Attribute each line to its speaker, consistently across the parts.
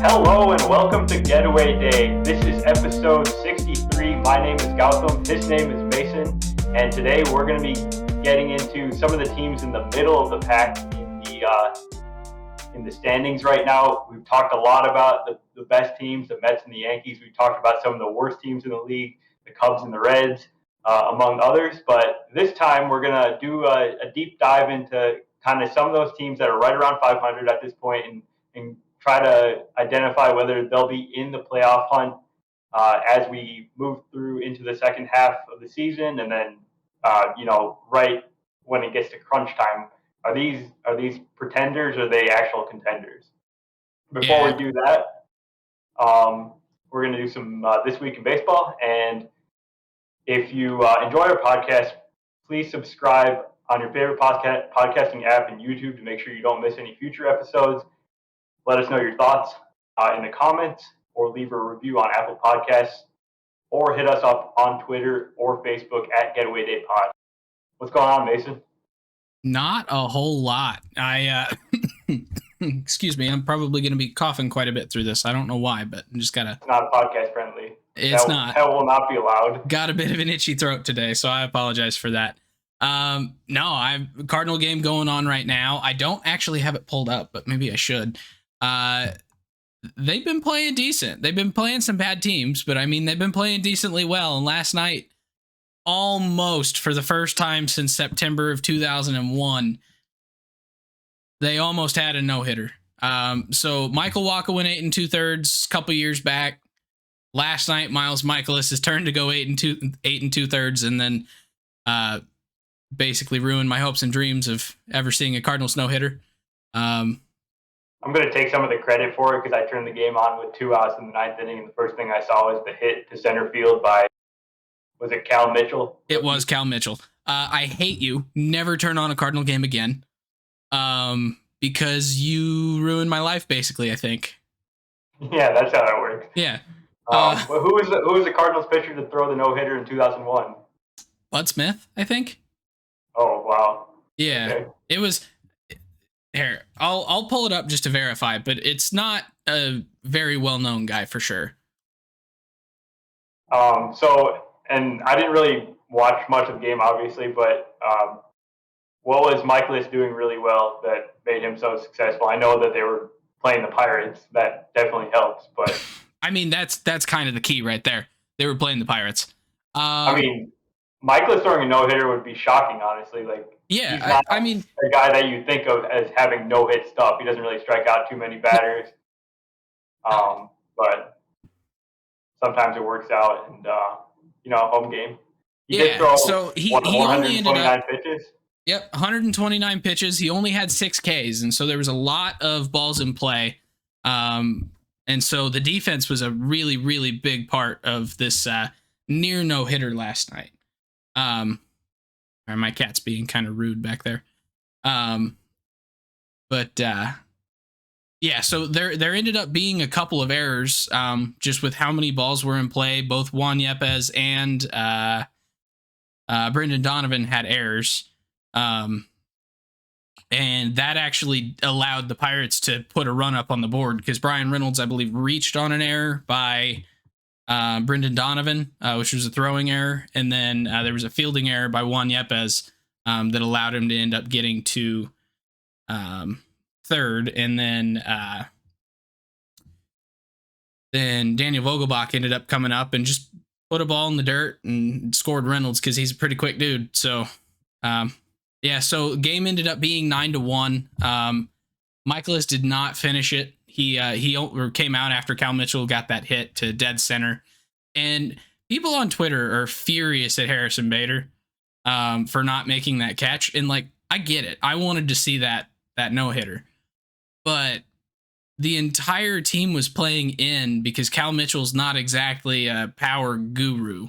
Speaker 1: Hello and welcome to Getaway Day. This is episode 63. My name is Gautam. His name is Mason. And today we're going to be getting into some of the teams in the middle of the pack in the standings right now. We've talked a lot about the best teams, the Mets and the Yankees. We've talked about some of the worst teams in the league, the Cubs and the Reds, among others. But this time we're going to do a deep dive into kind of some of those teams that are right around 500 at this point and try to identify whether they'll be in the playoff hunt as we move through into the second half of the season, and then right when it gets to crunch time, are these pretenders or are they actual contenders? Before we do that, we're going to do some This Week in Baseball, and if you enjoy our podcast, please subscribe on your favorite podcasting app and YouTube to make sure you don't miss any future episodes. Let us know your thoughts in the comments, or leave a review on Apple Podcasts, or hit us up on Twitter or Facebook at Getaway Day Pod. What's going on, Mason?
Speaker 2: Not a whole lot. Excuse me, I'm probably going to be coughing quite a bit through this. I don't know why, but I'm just gotta.
Speaker 1: It's not podcast friendly.
Speaker 2: Not.
Speaker 1: That will not be allowed.
Speaker 2: Got a bit of an itchy throat today, so I apologize for that. No, I've Cardinal game going on right now. I don't actually have it pulled up, but maybe I should. They've been playing decent. They've been playing some bad teams, but I mean, they've been playing decently well. And last night, almost for the first time since September of 2001, they almost had a no-hitter. So Michael Wacha went 8 2/3 a couple years back. Last night, Miles Michaelis has turned to go 8 2/3, and then basically ruined my hopes and dreams of ever seeing a Cardinals no-hitter.
Speaker 1: I'm going to take some of the credit for it because I turned the game on with 2 outs in the ninth inning, and the first thing I saw was the hit to center field by, was it Cal Mitchell?
Speaker 2: It was Cal Mitchell. I hate you. Never turn on a Cardinal game again, because you ruined my life, basically, I think.
Speaker 1: Yeah, that's how that works.
Speaker 2: Yeah.
Speaker 1: Who was the Cardinals pitcher to throw the no-hitter in 2001?
Speaker 2: Bud Smith, I think.
Speaker 1: Oh, wow.
Speaker 2: Yeah, okay. It was... Here, I'll pull it up just to verify, but it's not a very well-known guy for sure.
Speaker 1: And I didn't really watch much of the game, obviously, but what was Michaelis doing really well that made him so successful? I know that they were playing the Pirates. That definitely helps, but...
Speaker 2: I mean, that's kind of the key right there. They were playing the Pirates.
Speaker 1: I mean, Michaelis throwing a no-hitter would be shocking, honestly.
Speaker 2: Yeah,
Speaker 1: he's not
Speaker 2: I mean,
Speaker 1: a guy that you think of as having no-hit stuff. He doesn't really strike out too many batters, but sometimes it works out. And home game. He did throw
Speaker 2: so he only ended up
Speaker 1: pitches.
Speaker 2: Yep, 129 pitches. He only had 6 Ks, and so there was a lot of balls in play. And so the defense was a really, really big part of this near no-hitter last night. My cat's being kind of rude back there. So there ended up being a couple of errors just with how many balls were in play. Both Juan Yepez and Brendan Donovan had errors. And that actually allowed the Pirates to put a run up on the board because Brian Reynolds, I believe, reached on an error by Brendan Donovan, which was a throwing error. And then there was a fielding error by Juan Yepez that allowed him to end up getting to third. And then Daniel Vogelbach ended up coming up and just put a ball in the dirt and scored Reynolds because he's a pretty quick dude. So, so game ended up being 9-1. Michaelis did not finish it. He came out after Cal Mitchell got that hit to dead center. And people on Twitter are furious at Harrison Bader for not making that catch. And I get it. I wanted to see that no-hitter. But the entire team was playing in because Cal Mitchell's not exactly a power guru.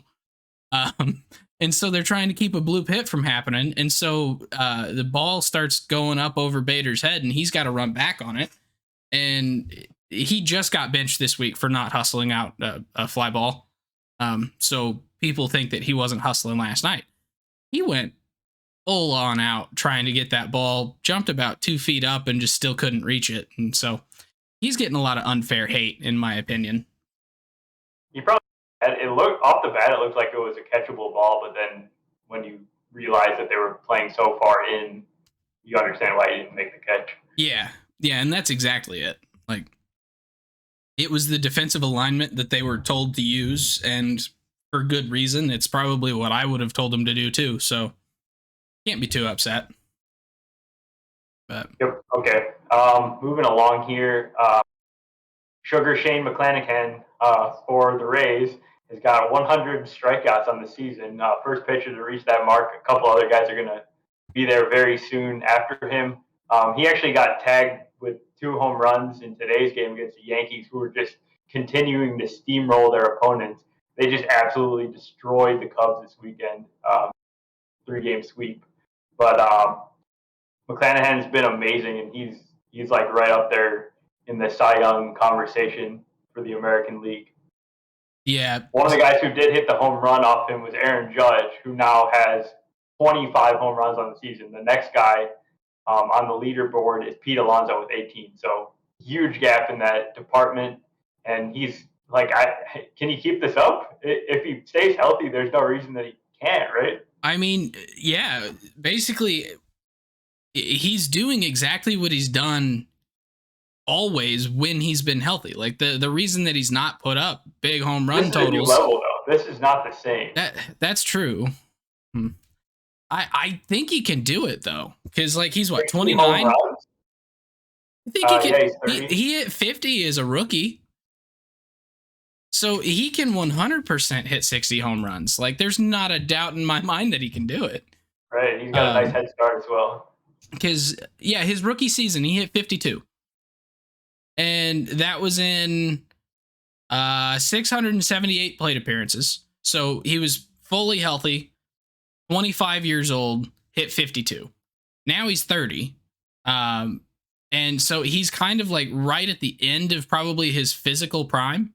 Speaker 2: And so they're trying to keep a bloop hit from happening. And so the ball starts going up over Bader's head, and he's got to run back on it. And he just got benched this week for not hustling out a fly ball. So people think that he wasn't hustling last night. He went full on out trying to get that ball, jumped about 2 feet up and just still couldn't reach it. And so he's getting a lot of unfair hate, in my opinion.
Speaker 1: He probably it looked off the bat. It looked like it was a catchable ball, but then when you realize that they were playing so far in, you understand why he didn't make the catch.
Speaker 2: Yeah, and that's exactly it. Like, it was the defensive alignment that they were told to use, and for good reason. It's probably what I would have told them to do too. So can't be too upset. But
Speaker 1: Yep. Okay. Moving along here. Sugar Shane McClanahan for the Rays has got 100 strikeouts on the season. First pitcher to reach that mark. A couple other guys are going to be there very soon after him. He actually got tagged with 2 home runs in today's game against the Yankees, who were just continuing to steamroll their opponents. They just absolutely destroyed the Cubs this weekend, 3-game sweep. But McClanahan's been amazing, and he's like right up there in the Cy Young conversation for the American League.
Speaker 2: Yeah.
Speaker 1: One of the guys who did hit the home run off him was Aaron Judge, who now has 25 home runs on the season. The next guy on the leaderboard is Pete Alonso with 18. So huge gap in that department. And he's like, can he keep this up? If he stays healthy, there's no reason that he can't, right?
Speaker 2: I mean, yeah, basically he's doing exactly what he's done always when he's been healthy. Like the reason that he's not put up big home run totals.
Speaker 1: Level, though. This is not the same.
Speaker 2: That's true. I think he can do it though, because like he's what, 29. I think he can. Yeah, he hit 50 as a rookie, so he can 100% hit 60 home runs. Like there's not a doubt in my mind that he can do it.
Speaker 1: Right, he's got a nice head start as well.
Speaker 2: Because yeah, his rookie season he hit 52. And that was in 678 plate appearances. So he was fully healthy, 25 years old, hit 52. Now he's 30. And so he's kind of like right at the end of probably his physical prime.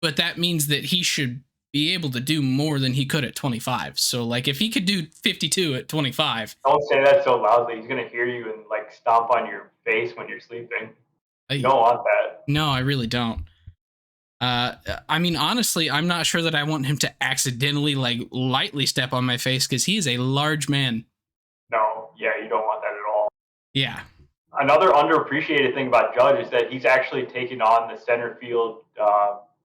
Speaker 2: But that means that he should be able to do more than he could at 25. So like if he could do 52 at 25.
Speaker 1: Don't say that so loudly. He's going to hear you and like stomp on your face when you're sleeping. You don't want that.
Speaker 2: No, I really don't. I mean, honestly, I'm not sure that I want him to accidentally, like, lightly step on my face because he is a large man.
Speaker 1: No, yeah, you don't want that at all.
Speaker 2: Yeah.
Speaker 1: Another underappreciated thing about Judge is that he's actually taken on the center field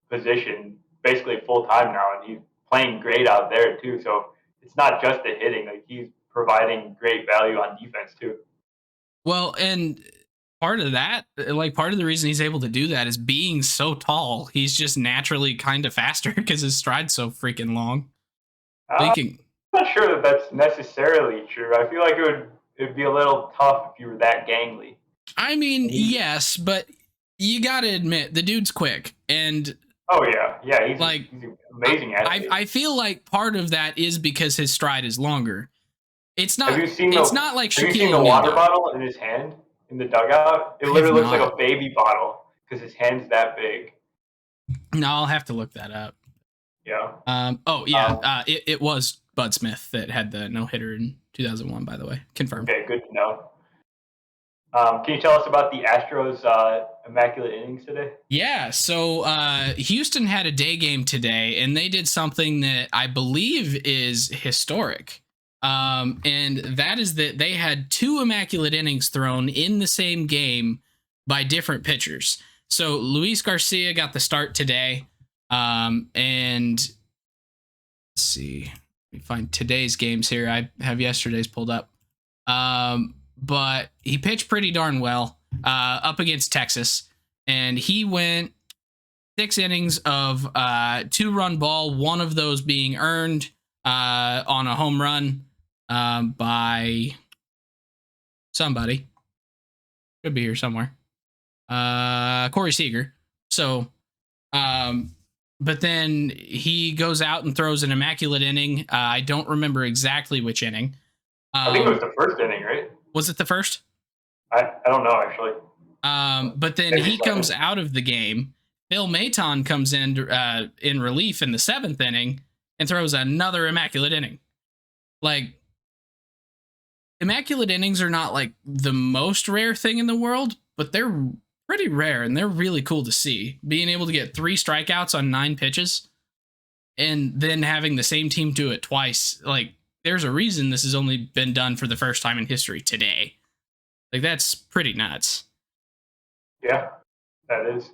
Speaker 1: position basically full time now, and he's playing great out there too. So it's not just the hitting; like he's providing great value on defense too.
Speaker 2: Well, and part of that, like part of the reason he's able to do that is being so tall. He's just naturally kind of faster because his stride's so freaking long.
Speaker 1: I'm not sure that that's necessarily true. I feel like it'd be a little tough if you were that gangly.
Speaker 2: I mean, yes, but you got to admit the dude's quick, and
Speaker 1: oh yeah, he's like he's an amazing athlete.
Speaker 2: I feel like part of that is because his stride is longer. It's not.
Speaker 1: Have you seen
Speaker 2: not like Shaquille O'Neal.
Speaker 1: Have you seen the water bottle in his hand? In the dugout, it literally looks like a baby bottle because his hand's that big.
Speaker 2: No, I'll have to look that up.
Speaker 1: Yeah.
Speaker 2: It was Bud Smith that had the no-hitter in 2001, by the way. Confirmed.
Speaker 1: Okay, good to know. Can you tell us about the Astros' immaculate innings today?
Speaker 2: Yeah, so Houston had a day game today, and they did something that I believe is historic. And that is that they had 2 immaculate innings thrown in the same game by different pitchers. So Luis Garcia got the start today. And let's see, let me find today's games here. I have yesterday's pulled up. But he pitched pretty darn well, up against Texas, and he went 6 innings of 2-run ball, one of those being earned, on a home run, by somebody. Could be here somewhere. Corey Seager. So, but then he goes out and throws an immaculate inning. I don't remember exactly which inning.
Speaker 1: I think it was the first inning, right?
Speaker 2: Was it the first?
Speaker 1: I don't know, actually.
Speaker 2: But then he comes out of the game. Phil Maton comes in relief in the 7th inning and throws another immaculate inning. Like, immaculate innings are not like the most rare thing in the world, but they're pretty rare, and they're really cool to see. Being able to get 3 strikeouts on 9 pitches and then having the same team do it twice, like, there's a reason this has only been done for the first time in history today. Like, that's pretty nuts.
Speaker 1: Yeah, that is.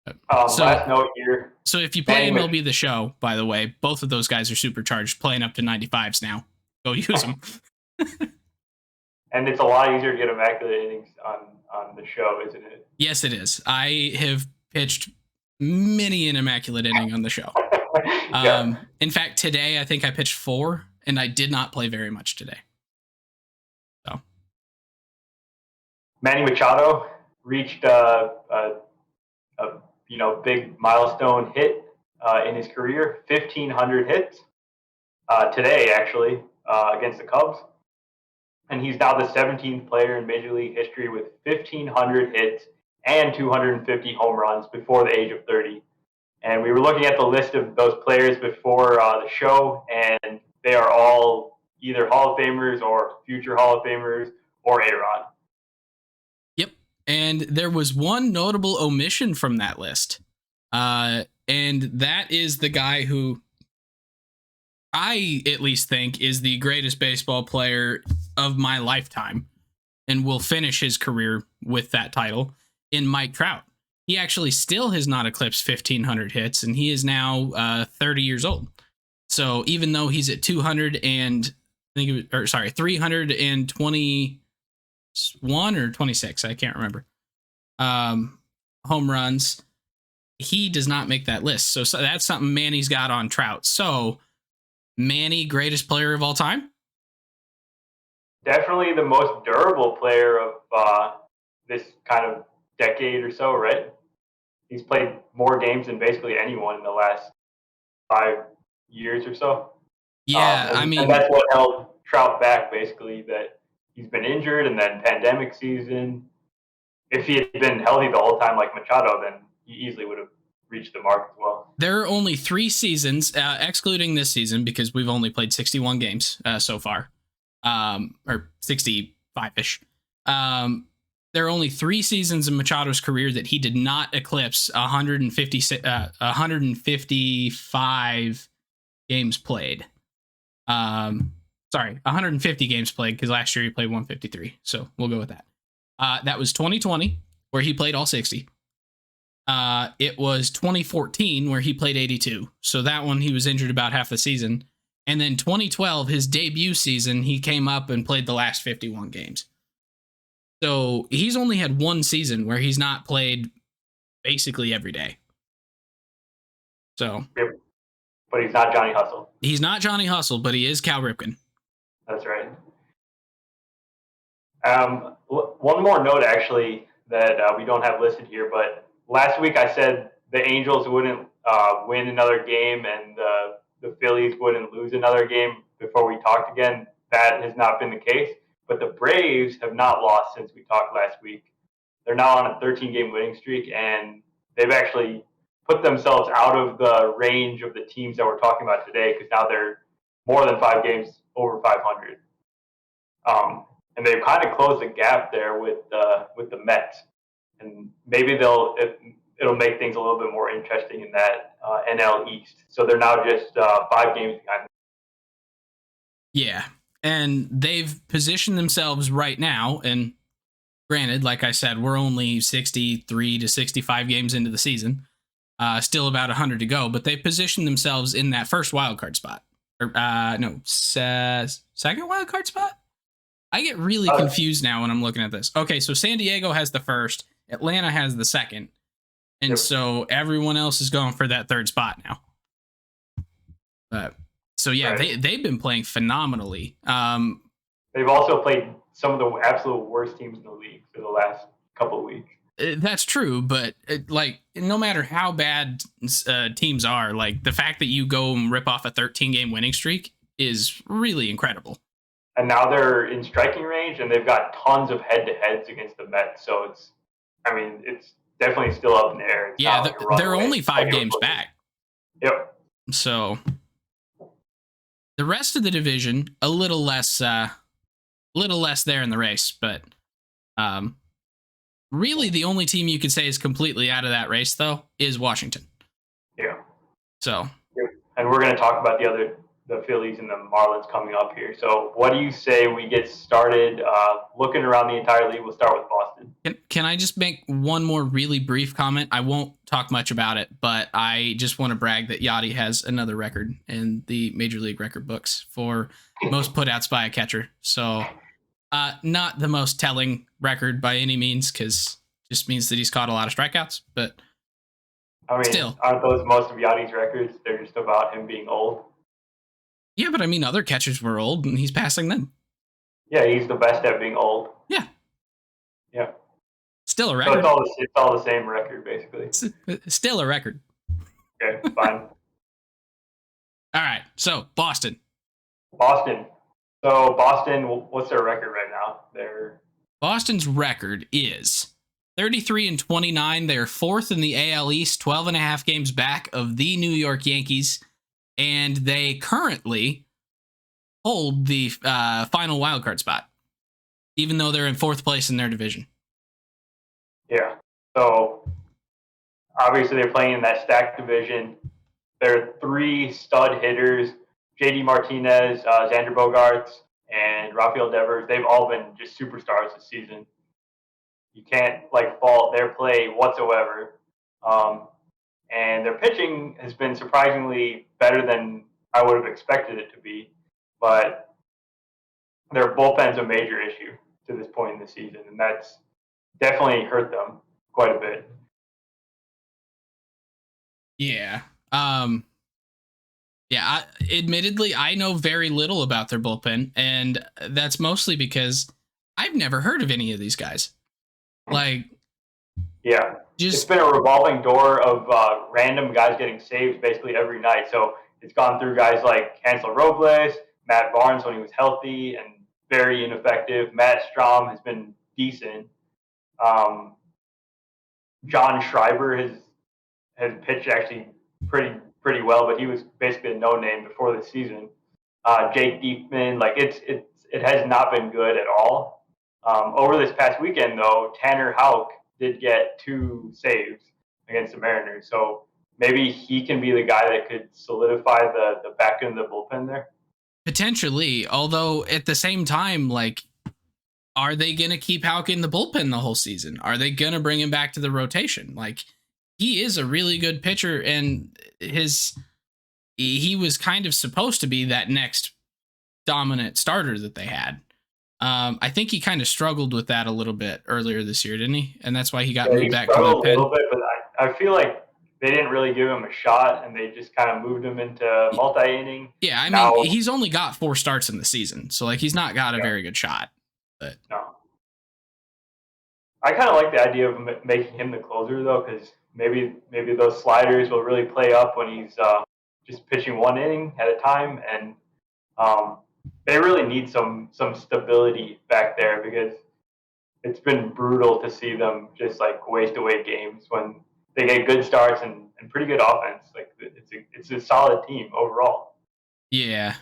Speaker 2: So,
Speaker 1: last note here.
Speaker 2: So if you play MLB The Show, by the way, both of those guys are supercharged, playing up to 95s now. Go use them.
Speaker 1: And it's a lot easier to get immaculate innings on the show, isn't it?
Speaker 2: Yes, it is. I have pitched many an immaculate inning on the show.
Speaker 1: Yeah.
Speaker 2: In fact, today I think I pitched 4, and I did not play very much today. So,
Speaker 1: Manny Machado reached a big milestone hit in his career, 1,500 hits today, actually, against the Cubs. And he's now the 17th player in Major League history with 1,500 hits and 250 home runs before the age of 30. And we were looking at the list of those players before the show, and they are all either Hall of Famers or future Hall of Famers or A-Rod.
Speaker 2: Yep. And there was one notable omission from that list. And that is the guy who I at least think is the greatest baseball player of my lifetime and will finish his career with that title in Mike Trout. He actually still has not eclipsed 1,500 hits, and he is now 30 years old. So even though he's at 321 or 26, I can't remember, home runs, he does not make that list. So that's something Manny's got on Trout. So Manny, greatest player of all time?
Speaker 1: Definitely the most durable player of this kind of decade or so, right? He's played more games than basically anyone in the last 5 years or so.
Speaker 2: Yeah,
Speaker 1: and that's what held Trout back, basically, that he's been injured, and then pandemic season. If he had been healthy the whole time like Machado, then he easily would have reached the mark as well.
Speaker 2: There are only 3 seasons, excluding this season, because we've only played 61 games so far, or 65-ish. There are only 3 seasons in Machado's career that he did not eclipse 155 games played. 150 games played, because last year he played 153. So we'll go with that. That was 2020, where he played all 60. It was 2014, where he played 82. So that one, he was injured about half the season. And then 2012, his debut season, he came up and played the last 51 games. So he's only had 1 season where he's not played basically every day. So,
Speaker 1: but he's not Johnny Hustle.
Speaker 2: He's not Johnny Hustle, but he is Cal Ripken.
Speaker 1: That's right. One more note, actually, that we don't have listed here, but last week I said the Angels wouldn't win another game and the Phillies wouldn't lose another game before we talked again. That has not been the case. But the Braves have not lost since we talked last week. They're now on a 13-game winning streak, and they've actually put themselves out of the range of the teams that we're talking about today, because now they're more than 5 games over 500. And they've kind of closed the gap there with the Mets, and maybe it'll make things a little bit more interesting in that NL East. So they're now just 5 games behind.
Speaker 2: Yeah. And they've positioned themselves right now, and granted, like I said, we're only 63 to 65 games into the season, still about 100 to go, but they've positioned themselves in that first wildcard spot. Or, second wildcard spot? I get really confused now when I'm looking at this. Okay, so San Diego has the first, Atlanta has the second, and so everyone else is going for that third spot now. So yeah, right. They've been playing phenomenally.
Speaker 1: They've also played some of the absolute worst teams in the league for the last couple of weeks.
Speaker 2: That's true, but no matter how bad teams are, like the fact that you go and rip off a 13-game winning streak is really incredible.
Speaker 1: And now they're in striking range, and they've got tons of head-to-heads against the Mets. So it's definitely still up in the air.
Speaker 2: They're only 5 games back.
Speaker 1: Yep.
Speaker 2: So the rest of the division, a little less there in the race, but Really, the only team you could say is completely out of that race, though, is Washington.
Speaker 1: Yeah.
Speaker 2: So,
Speaker 1: And we're going to talk about the Phillies and the Marlins coming up here. So, what do you say we get started looking around the entire league? We'll start with Boston.
Speaker 2: can I just make one more really brief comment? I won't talk much about it, but I just want to brag that Yachty has another record in the Major League record books for most putouts by a catcher. So, not the most telling record by any means, because just means that he's caught a lot of strikeouts, but
Speaker 1: I mean,
Speaker 2: still.
Speaker 1: aren't those most of Yachty's records? They're just about him being old.
Speaker 2: Yeah, but I mean, other catchers were old, and he's passing them.
Speaker 1: Yeah, he's the best at being old.
Speaker 2: Yeah.
Speaker 1: Yeah.
Speaker 2: Still a record.
Speaker 1: So it's all the same record, basically.
Speaker 2: Still a record.
Speaker 1: Okay, fine.
Speaker 2: All right, so Boston.
Speaker 1: So Boston, what's their record right now?
Speaker 2: Boston's record is 33-29. They're fourth in the AL East, 12 and a half games back of the New York Yankees, and they currently hold the final wildcard spot, even though they're in fourth place in their division.
Speaker 1: Yeah. So obviously they're playing in that stacked division. There are three stud hitters: JD Martinez, Xander Bogaerts, and Rafael Devers. They've all been just superstars this season. You can't fault their play whatsoever. And their pitching has been surprisingly better than I would have expected it to be. But their bullpen's a major issue to this point in the season, and that's definitely hurt them quite a bit.
Speaker 2: Yeah. Admittedly, I know very little about their bullpen, and that's mostly because I've never heard of any of these guys.
Speaker 1: It's been a revolving door of random guys getting saves basically every night. So it's gone through guys like Hansel Robles, Matt Barnes when he was healthy and very ineffective. Matt Strahm has been decent. John Schreiber has pitched actually pretty well, but he was basically a no-name before the season. Jake Diekman, it has not been good at all. Over this past weekend, though, Tanner Houck did get 2 saves against the Mariners, so maybe he can be the guy that could solidify the back end of the bullpen there.
Speaker 2: Potentially, although at the same time, are they going to keep Houck in the bullpen the whole season? Are they going to bring him back to the rotation? He is a really good pitcher, and he was kind of supposed to be that next dominant starter that they had. I think he kind of struggled with that a little bit earlier this year, didn't he? And that's why he got moved back to the pen.
Speaker 1: A little bit, but I feel like they didn't really give him a shot, and they just kind of moved him into multi-inning.
Speaker 2: Yeah, I mean, he's only got 4 starts in the season, so he's not got a very good shot. But
Speaker 1: no, I kind of like the idea of making him the closer though, because maybe those sliders will really play up when he's just pitching 1 inning at a time, and they really need some stability back there because it's been brutal to see them just waste away games when they get good starts and pretty good offense. It's a solid team overall.
Speaker 2: Yeah.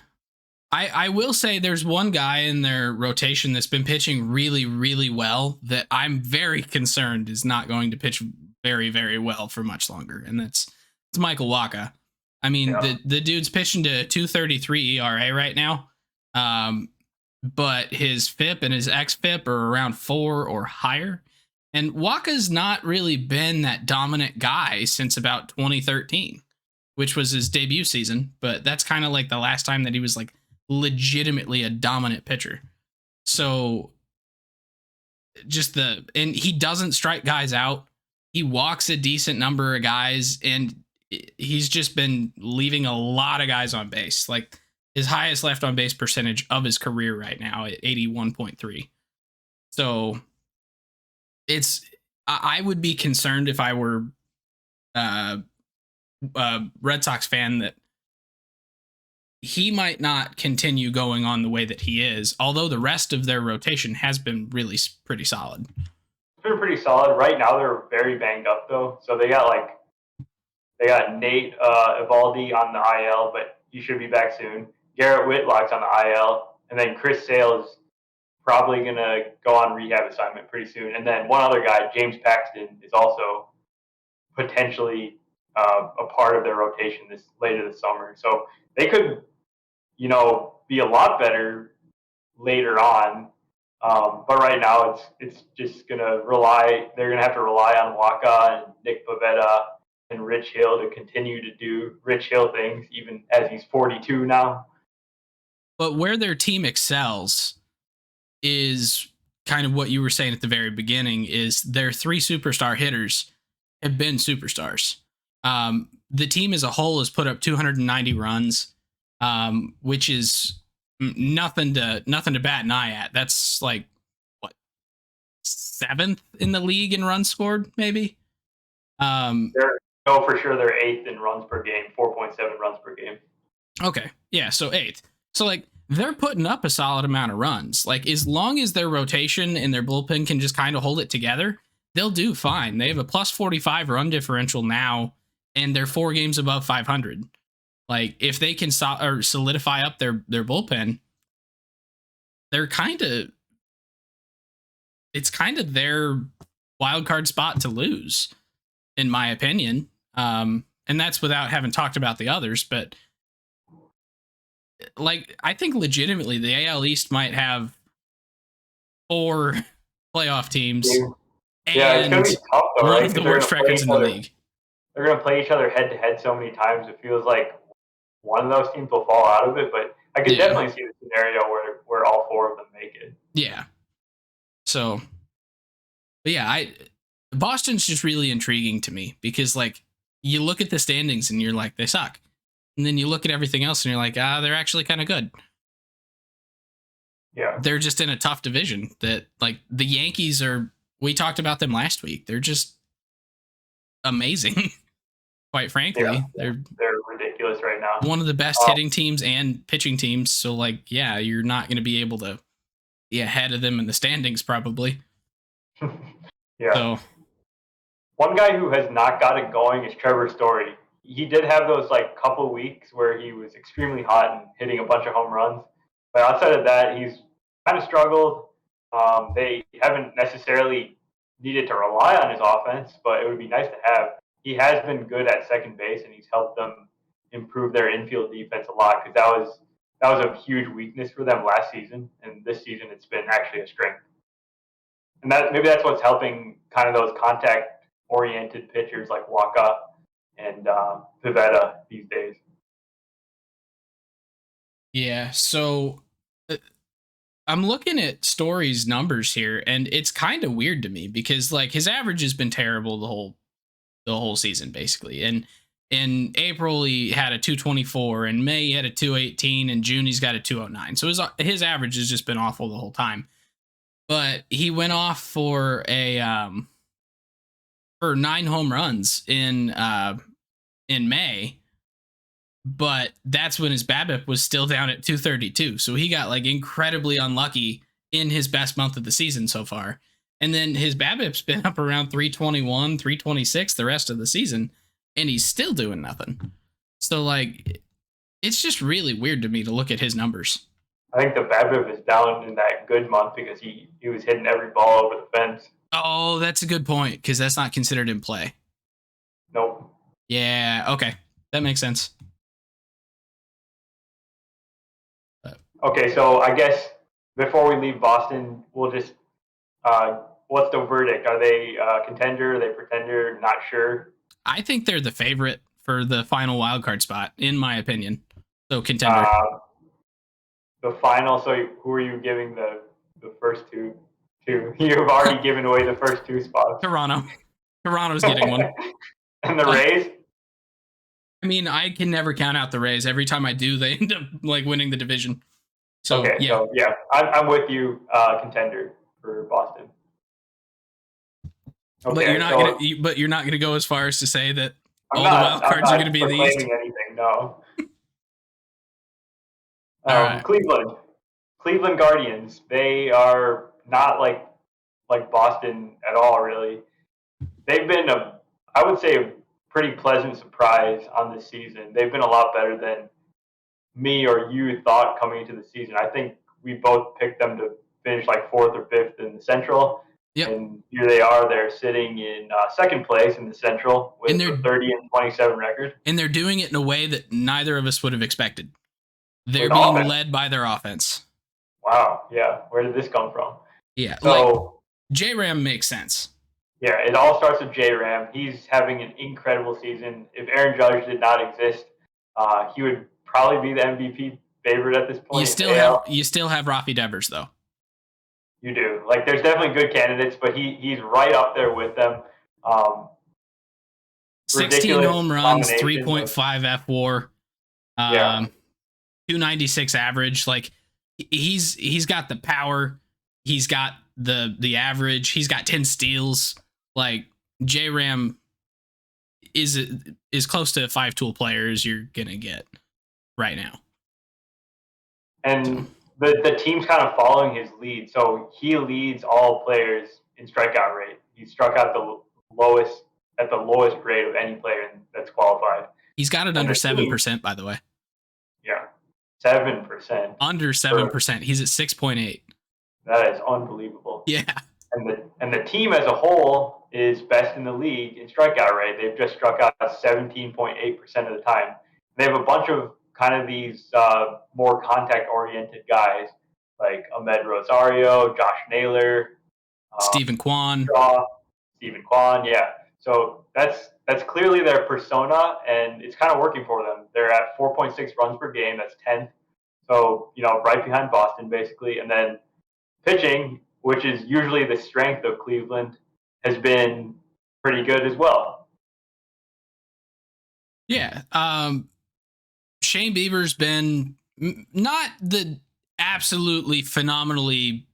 Speaker 2: I will say there's one guy in their rotation that's been pitching really, really well that I'm very concerned is not going to pitch very, very well for much longer, and it's Michael Wacha. I mean, the dude's pitching to 2.33 ERA right now, but his FIP and his xFIP are around 4 or higher, and Wacha's not really been that dominant guy since about 2013, which was his debut season, but that's kind of the last time that he was legitimately a dominant pitcher. So and he doesn't strike guys out. He walks a decent number of guys, and he's just been leaving a lot of guys on base. His highest left on base percentage of his career right now at 81.3. So I would be concerned if I were a Red Sox fan that he might not continue going on the way that he is, although the rest of their rotation has been really pretty solid.
Speaker 1: It's been pretty solid. Right now they're very banged up though. So they got Nate Eovaldi on the IL, but he should be back soon. Garrett Whitlock's on the IL, and then Chris Sale is probably going to go on rehab assignment pretty soon. And then one other guy, James Paxton, is also potentially a part of their rotation later this summer. So they could, be a lot better later on. But right now, it's just gonna rely. They're gonna have to rely on Waka and Nick Pavetta and Rich Hill to continue to do Rich Hill things, even as he's 42 now.
Speaker 2: But where their team excels is kind of what you were saying at the very beginning. Is their three superstar hitters have been superstars. The team as a whole has put up 290 runs, which is nothing to bat an eye at. That's like what, 7th in the league in runs scored, maybe.
Speaker 1: For sure they're 8th in runs per game, 4.7 runs per game.
Speaker 2: Okay, yeah, so 8th. So like they're putting up a solid amount of runs. Like as long as their rotation and their bullpen can just kind of hold it together, they'll do fine. They have a plus 45 run differential now, and they're 4 games above 500. Like if they can solidify up their bullpen, they're it's kind of their wild card spot to lose, in my opinion. And that's without having talked about the others. But like I think legitimately the AL East might have 4 playoff teams.
Speaker 1: Yeah, it's gonna be tough though, right?
Speaker 2: One of the worst records in the league.
Speaker 1: They're gonna play each other head to head so many times. It feels like one of those teams will fall out of it, but I could definitely see the scenario where all 4 of them make it.
Speaker 2: Yeah. So, but yeah, Boston's just really intriguing to me because like you look at the standings and you're like, they suck. And then you look at everything else and you're like, they're actually kind of good.
Speaker 1: Yeah.
Speaker 2: They're just in a tough division that like the Yankees we talked about them last week. They're just amazing. Quite frankly,
Speaker 1: yeah, they're ridiculous right now.
Speaker 2: One of the best hitting teams and pitching teams. So like, yeah, you're not going to be able to be ahead of them in the standings probably.
Speaker 1: Yeah.
Speaker 2: So
Speaker 1: one guy who has not got it going is Trevor Story. He did have those like couple weeks where he was extremely hot and hitting a bunch of home runs. But outside of that, he's kind of struggled. They haven't necessarily needed to rely on his offense, but it would be nice to have. He has been good at second base, and he's helped them improve their infield defense a lot because that was a huge weakness for them last season, and this season it's been actually a strength. And maybe that's what's helping kind of those contact-oriented pitchers like Waka and Pivetta these days.
Speaker 2: Yeah, so I'm looking at Story's numbers here, and it's kind of weird to me because like his average has been terrible the whole season basically. And in April he had a 224, in May he had a 218, in June he's got a 209. So his average has just been awful the whole time. But he went off for 9 home runs in May. But that's when his BABIP was still down at 232. So he got like incredibly unlucky in his best month of the season so far. And then his BABIP's been up around 321, 326 the rest of the season, and he's still doing nothing. So like, it's just really weird to me to look at his numbers.
Speaker 1: I think the BABIP is down in that good month because he was hitting every ball over the fence.
Speaker 2: Oh, that's a good point because that's not considered in play.
Speaker 1: Nope.
Speaker 2: Yeah, okay. That makes sense.
Speaker 1: Okay, so I guess before we leave Boston, we'll just what's the verdict? Are they contender? Are they pretender? Not sure.
Speaker 2: I think they're the favorite for the final wildcard spot, in my opinion. So contender.
Speaker 1: The final. So who are you giving the first two to? You've already given away the first 2 spots.
Speaker 2: Toronto's getting one.
Speaker 1: And the Rays?
Speaker 2: I mean, I can never count out the Rays. Every time I do, they end up like winning the division. So,
Speaker 1: okay,
Speaker 2: yeah.
Speaker 1: So yeah, I'm with you, contender for Boston.
Speaker 2: Okay, but you're not gonna go as far as to say that the wild cards are gonna be the East.
Speaker 1: Anything, no.
Speaker 2: Right.
Speaker 1: Cleveland Guardians. They are not like Boston at all, really. They've been I would say a pretty pleasant surprise on this season. They've been a lot better than me or you thought coming into the season. I think we both picked them to finished like fourth or fifth in the Central.
Speaker 2: Yep.
Speaker 1: And here they are. They're sitting in second place in the Central with a 30-27 record.
Speaker 2: And they're doing it in a way that neither of us would have expected. They're
Speaker 1: With
Speaker 2: being
Speaker 1: offense.
Speaker 2: led by their offense.
Speaker 1: Wow. Yeah. Where did this come from?
Speaker 2: Yeah.
Speaker 1: So,
Speaker 2: like J-Ram makes sense.
Speaker 1: Yeah, it all starts with J-Ram. He's having an incredible season. If Aaron Judge did not exist, he would probably be the MVP favorite at this point.
Speaker 2: You still have Rafi Devers though.
Speaker 1: You do. Like, there's definitely good candidates, but he's right up there with them.
Speaker 2: 16 home runs, 3.5 fWAR, 296 average. Like, he's got the power. He's got the average. He's got 10 steals. Like, J-Ram is close to a 5-tool player as you're gonna get right now.
Speaker 1: And the team's kind of following his lead. So he leads all players in strikeout rate. He struck out the lowest grade of any player that's qualified.
Speaker 2: He's got it under 7%, by the way.
Speaker 1: Yeah, 7%.
Speaker 2: Under 7%. He's at 6.8.
Speaker 1: That is unbelievable.
Speaker 2: Yeah.
Speaker 1: And the team as a whole is best in the league in strikeout rate. They've just struck out 17.8% of the time. They have a bunch of kind of these more contact-oriented guys like Ahmed Rosario, Josh Naylor,
Speaker 2: Stephen Kwan.
Speaker 1: Yeah. So that's clearly their persona, and it's kind of working for them. They're at 4.6 runs per game. That's 10th. So, right behind Boston, basically. And then pitching, which is usually the strength of Cleveland, has been pretty good as well.
Speaker 2: Yeah. Shane Bieber's been not the absolutely phenomenally...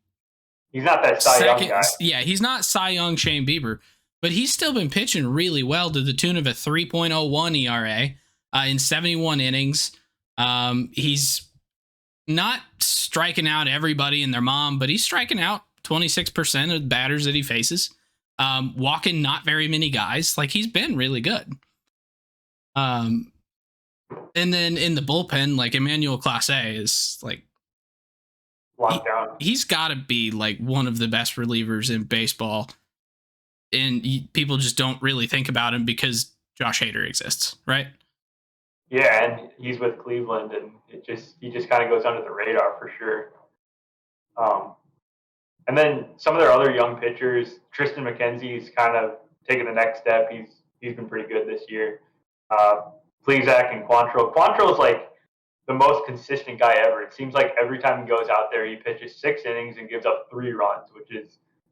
Speaker 1: He's not that Cy Young guy.
Speaker 2: Yeah, he's not Cy Young Shane Bieber, but he's still been pitching really well to the tune of a 3.01 ERA in 71 innings. He's not striking out everybody and their mom, but he's striking out 26% of the batters that he faces. Walking not very many guys. Like, he's been really good. And then in the bullpen, like, Emmanuel Clase is like, he's got to be like one of the best relievers in baseball. And people just don't really think about him because Josh Hader exists, right?
Speaker 1: Yeah, and he's with Cleveland, and he just kind of goes under the radar for sure. And then some of their other young pitchers, Tristan McKenzie's kind of taking the next step. He's been pretty good this year. Plesac and Quantrill. Quantrill's like the most consistent guy ever. It seems like every time he goes out there, he pitches 6 innings and gives up 3 runs,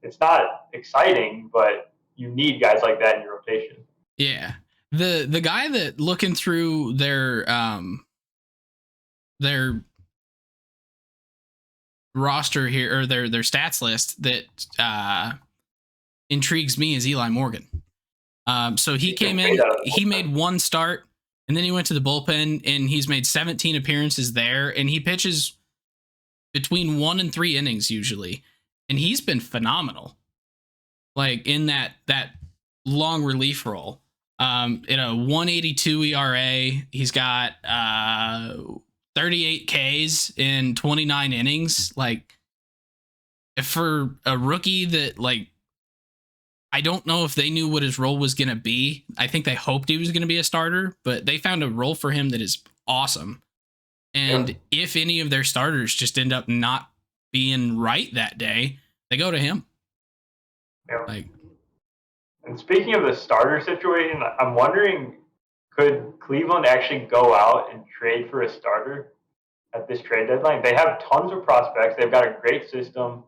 Speaker 1: it's not exciting, but you need guys like that in your rotation.
Speaker 2: Yeah. The guy that, looking through their roster here, or their stats list, that intrigues me is Eli Morgan. So he came in, he made 1 start, and then he went to the bullpen, and he's made 17 appearances there, and he pitches between 1 and 3 innings usually, and he's been phenomenal. Like, in that long relief role. In a 182 ERA, he's got 38 Ks in 29 innings. Like, for a rookie that, like, I don't know if they knew what his role was going to be. I think they hoped he was going to be a starter, but they found a role for him that is awesome. And if any of their starters just end up not being right that day, they go to him.
Speaker 1: Yeah.
Speaker 2: Like,
Speaker 1: and speaking of the starter situation, I'm wondering, could Cleveland actually go out and trade for a starter at this trade deadline? They have tons of prospects. They've got a great system.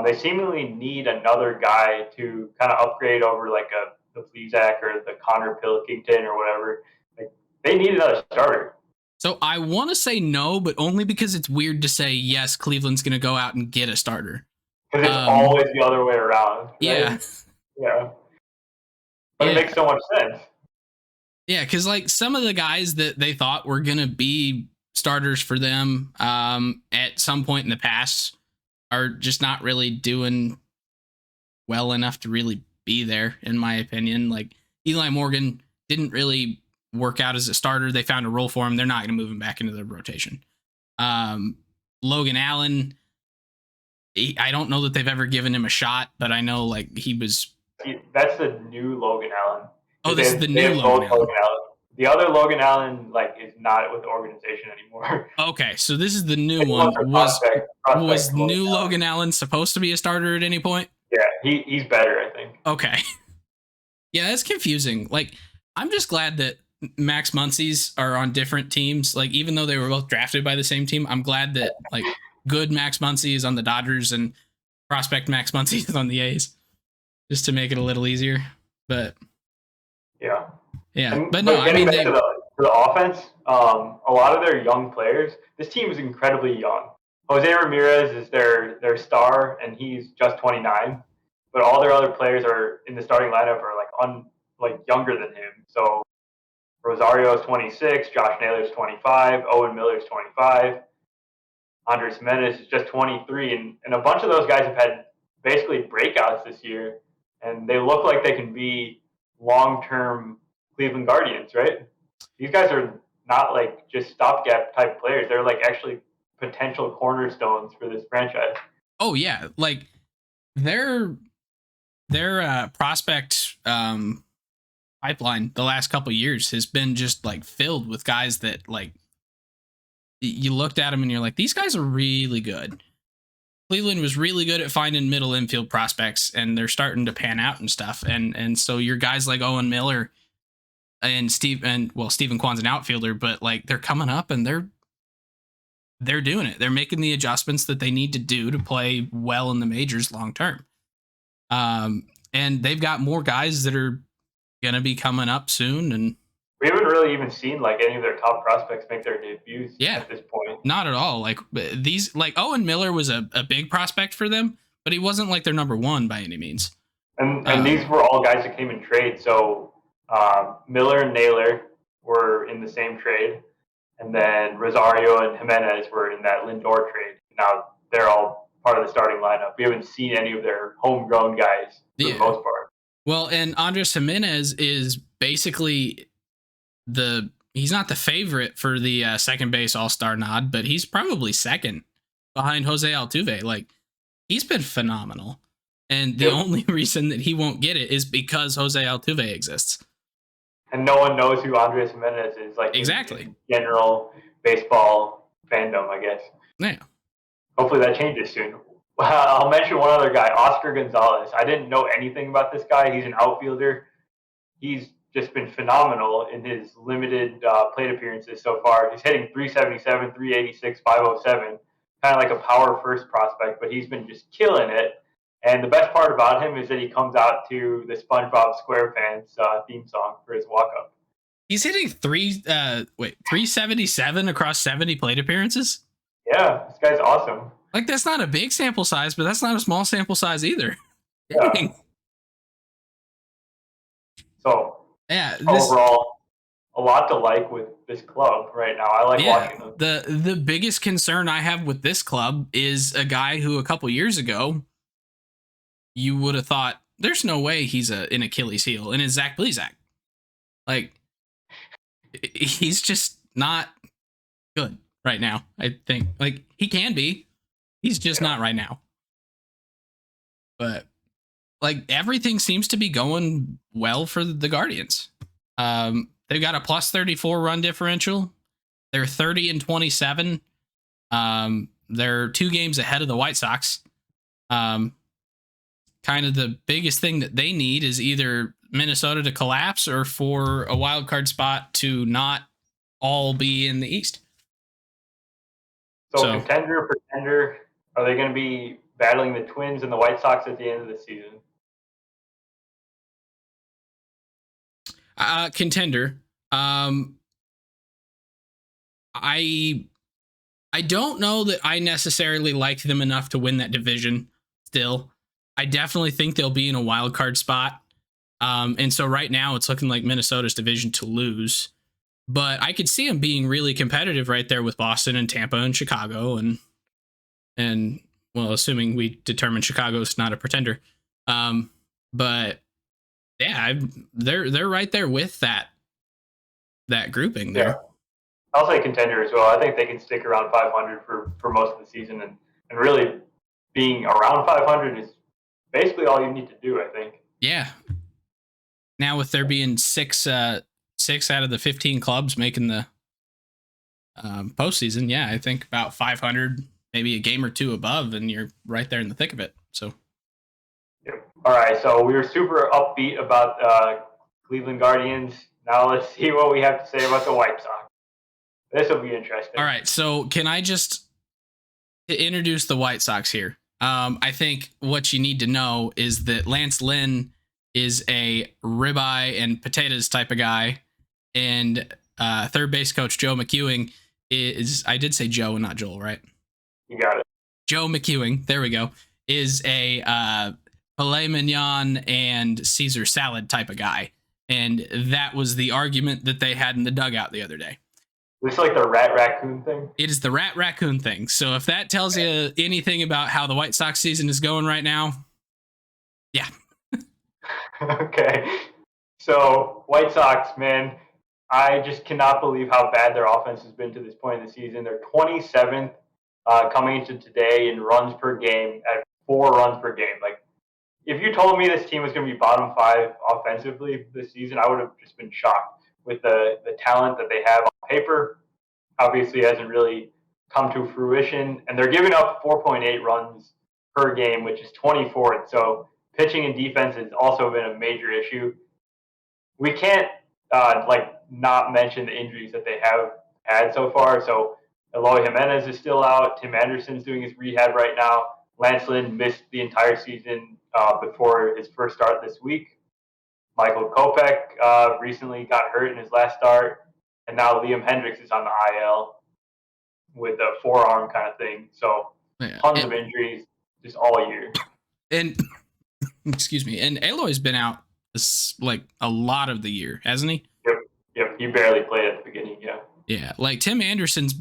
Speaker 1: They seemingly need another guy to kind of upgrade over like the Plesac or the Connor Pilkington or whatever. Like, they need another starter.
Speaker 2: So I want to say no, but only because it's weird to say yes, Cleveland's going to go out and get a starter.
Speaker 1: Because it's always the other way around. Right?
Speaker 2: Yeah.
Speaker 1: Yeah. But it makes so much sense.
Speaker 2: Yeah, because like some of the guys that they thought were going to be starters for them at some point in the past are just not really doing well enough to really be there, in my opinion. Like, Eli Morgan didn't really work out as a starter. They found a role for him. They're not going to move him back into the rotation. Logan Allen, I don't know that they've ever given him a shot, but I know like he was.
Speaker 1: That's the new Logan Allen.
Speaker 2: Oh,
Speaker 1: They
Speaker 2: this is the
Speaker 1: they
Speaker 2: new
Speaker 1: have
Speaker 2: Logan
Speaker 1: both
Speaker 2: Allen.
Speaker 1: Logan Allen. The other Logan Allen like is not with the organization anymore.
Speaker 2: Okay, so this is the new
Speaker 1: They
Speaker 2: one.
Speaker 1: want their prospect
Speaker 2: Was
Speaker 1: Logan
Speaker 2: new
Speaker 1: Allen.
Speaker 2: Logan Allen supposed to be a starter at any point?
Speaker 1: Yeah, he's better, I think.
Speaker 2: Okay. Yeah, that's confusing. Like, I'm just glad that Max Muncy's are on different teams. Like, even though they were both drafted by the same team, I'm glad that like good Max Muncy is on the Dodgers and prospect Max Muncy is on the A's, just to make it a little easier. But
Speaker 1: Yeah.
Speaker 2: yeah,
Speaker 1: And
Speaker 2: but no,
Speaker 1: but
Speaker 2: I
Speaker 1: getting
Speaker 2: mean
Speaker 1: back to
Speaker 2: they.
Speaker 1: the offense, a lot of their young players. This team is incredibly young. Jose Ramirez is their star, and he's just 29. But all their other players are in the starting lineup are like younger than him. So Rosario is 26, Josh Naylor is 25, Owen Miller is 25, Andres Jimenez is just 23, and a bunch of those guys have had basically breakouts this year, and they look like they can be long-term Cleveland Guardians, right? These guys are not like just stopgap type players; they're like actually potential cornerstones for this franchise.
Speaker 2: Oh yeah, like their prospect pipeline the last couple years has been just like filled with guys that like you looked at them and you're like, these guys are really good. Cleveland was really good at finding middle infield prospects, and they're starting to pan out and stuff. And so your guys like Owen Miller and Stephen Kwan's an outfielder, but like they're coming up and they're doing it. They're making the adjustments that they need to do to play well in the majors long term. And they've got more guys that are gonna be coming up soon, and
Speaker 1: we haven't really even seen like any of their top prospects make their debuts at this point.
Speaker 2: Not at all. Like these, like Owen Miller was a big prospect for them, but he wasn't like their number one by any means.
Speaker 1: And these were all guys that came in trade. So Miller and Naylor were in the same trade, and then Rosario and Jimenez were in that Lindor trade. Now they're all part of the starting lineup. We haven't seen any of their homegrown guys for the most part.
Speaker 2: Well, and Andres Jimenez is basically he's not the favorite for the second base all-star nod, but he's probably second behind Jose Altuve. Like, he's been phenomenal. And the only reason that he won't get it is because Jose Altuve exists.
Speaker 1: And no one knows who Andres Jimenez is, like in general baseball fandom, I guess.
Speaker 2: Yeah.
Speaker 1: Hopefully that changes soon. I'll mention one other guy, Oscar Gonzalez. I didn't know anything about this guy. He's an outfielder. He's just been phenomenal in his limited plate appearances so far. He's hitting 377, 386, 507, kind of like a power first prospect, but he's been just killing it. And the best part about him is that he comes out to the SpongeBob SquarePants theme song for his walk up.
Speaker 2: He's hitting 377 across 70 plate appearances.
Speaker 1: Yeah, this guy's awesome.
Speaker 2: Like, that's not a big sample size, but that's not a small sample size either.
Speaker 1: Yeah. So
Speaker 2: yeah,
Speaker 1: overall, a lot to like with this club right now. I like watching them.
Speaker 2: The biggest concern I have with this club is a guy who a couple years ago you would have thought there's no way he's an Achilles heel, and it's Zach Plesac. Like, he's just not good right now. I think like he can be, he's just not right now. But like everything seems to be going well for the Guardians. They've got a plus 34 run differential. They're 30-27. They're 2 games ahead of the White Sox. Kind of the biggest thing that they need is either Minnesota to collapse or for a wild card spot to not all be in the East.
Speaker 1: So contender, pretender, are they going to be battling the Twins and the White Sox at the end of the season?
Speaker 2: Contender. I don't know that I necessarily like them enough to win that division still. I definitely think they'll be in a wild card spot. And so right now it's looking like Minnesota's division to lose. But I could see them being really competitive right there with Boston and Tampa and Chicago and well, assuming we determine Chicago's not a pretender. But yeah, they're right there with that grouping there.
Speaker 1: Yeah. I'll say contender as well. I think they can stick around 500 for most of the season and really being around 500 is basically all you need to do, I think.
Speaker 2: Yeah. Now with there being six out of the 15 clubs making the postseason, yeah, I think about 500, maybe a game or two above, and you're right there in the thick of it. So.
Speaker 1: Yep. All right, so we were super upbeat about Cleveland Guardians. Now let's see what we have to say about the White Sox. This will be interesting.
Speaker 2: All right, so can I just introduce the White Sox here? I think what you need to know is that Lance Lynn is a ribeye and potatoes type of guy, and third base coach Joe McEwing is, I did say Joe and not Joel, right?
Speaker 1: You got it.
Speaker 2: Joe McEwing, there we go, is a filet mignon and Caesar salad type of guy. And that was the argument that they had in the dugout the other day.
Speaker 1: It's like the rat raccoon thing?
Speaker 2: It is the rat raccoon thing. So if that tells you anything about how the White Sox season is going right now, yeah.
Speaker 1: Okay. So, White Sox, man, I just cannot believe how bad their offense has been to this point in the season. They're 27th coming into today in runs per game at 4 runs per game. Like, if you told me this team was going to be bottom 5 offensively this season, I would have just been shocked with the talent that they have on paper. Obviously, hasn't really come to fruition, and they're giving up 4.8 runs per game, which is 24th. So pitching and defense has also been a major issue. We can't not mention the injuries that they have had so far. So Eloy Jimenez is still out. Tim Anderson's doing his rehab right now. Lance Lynn missed the entire season before his first start this week. Michael Kopech recently got hurt in his last start. And now Liam Hendricks is on the IL with a forearm kind of thing. So tons of injuries just all year.
Speaker 2: And excuse me. And Eloy's been out like a lot of the year, hasn't he?
Speaker 1: Yep. He barely played at the beginning. Yeah.
Speaker 2: Yeah. Like Tim Anderson's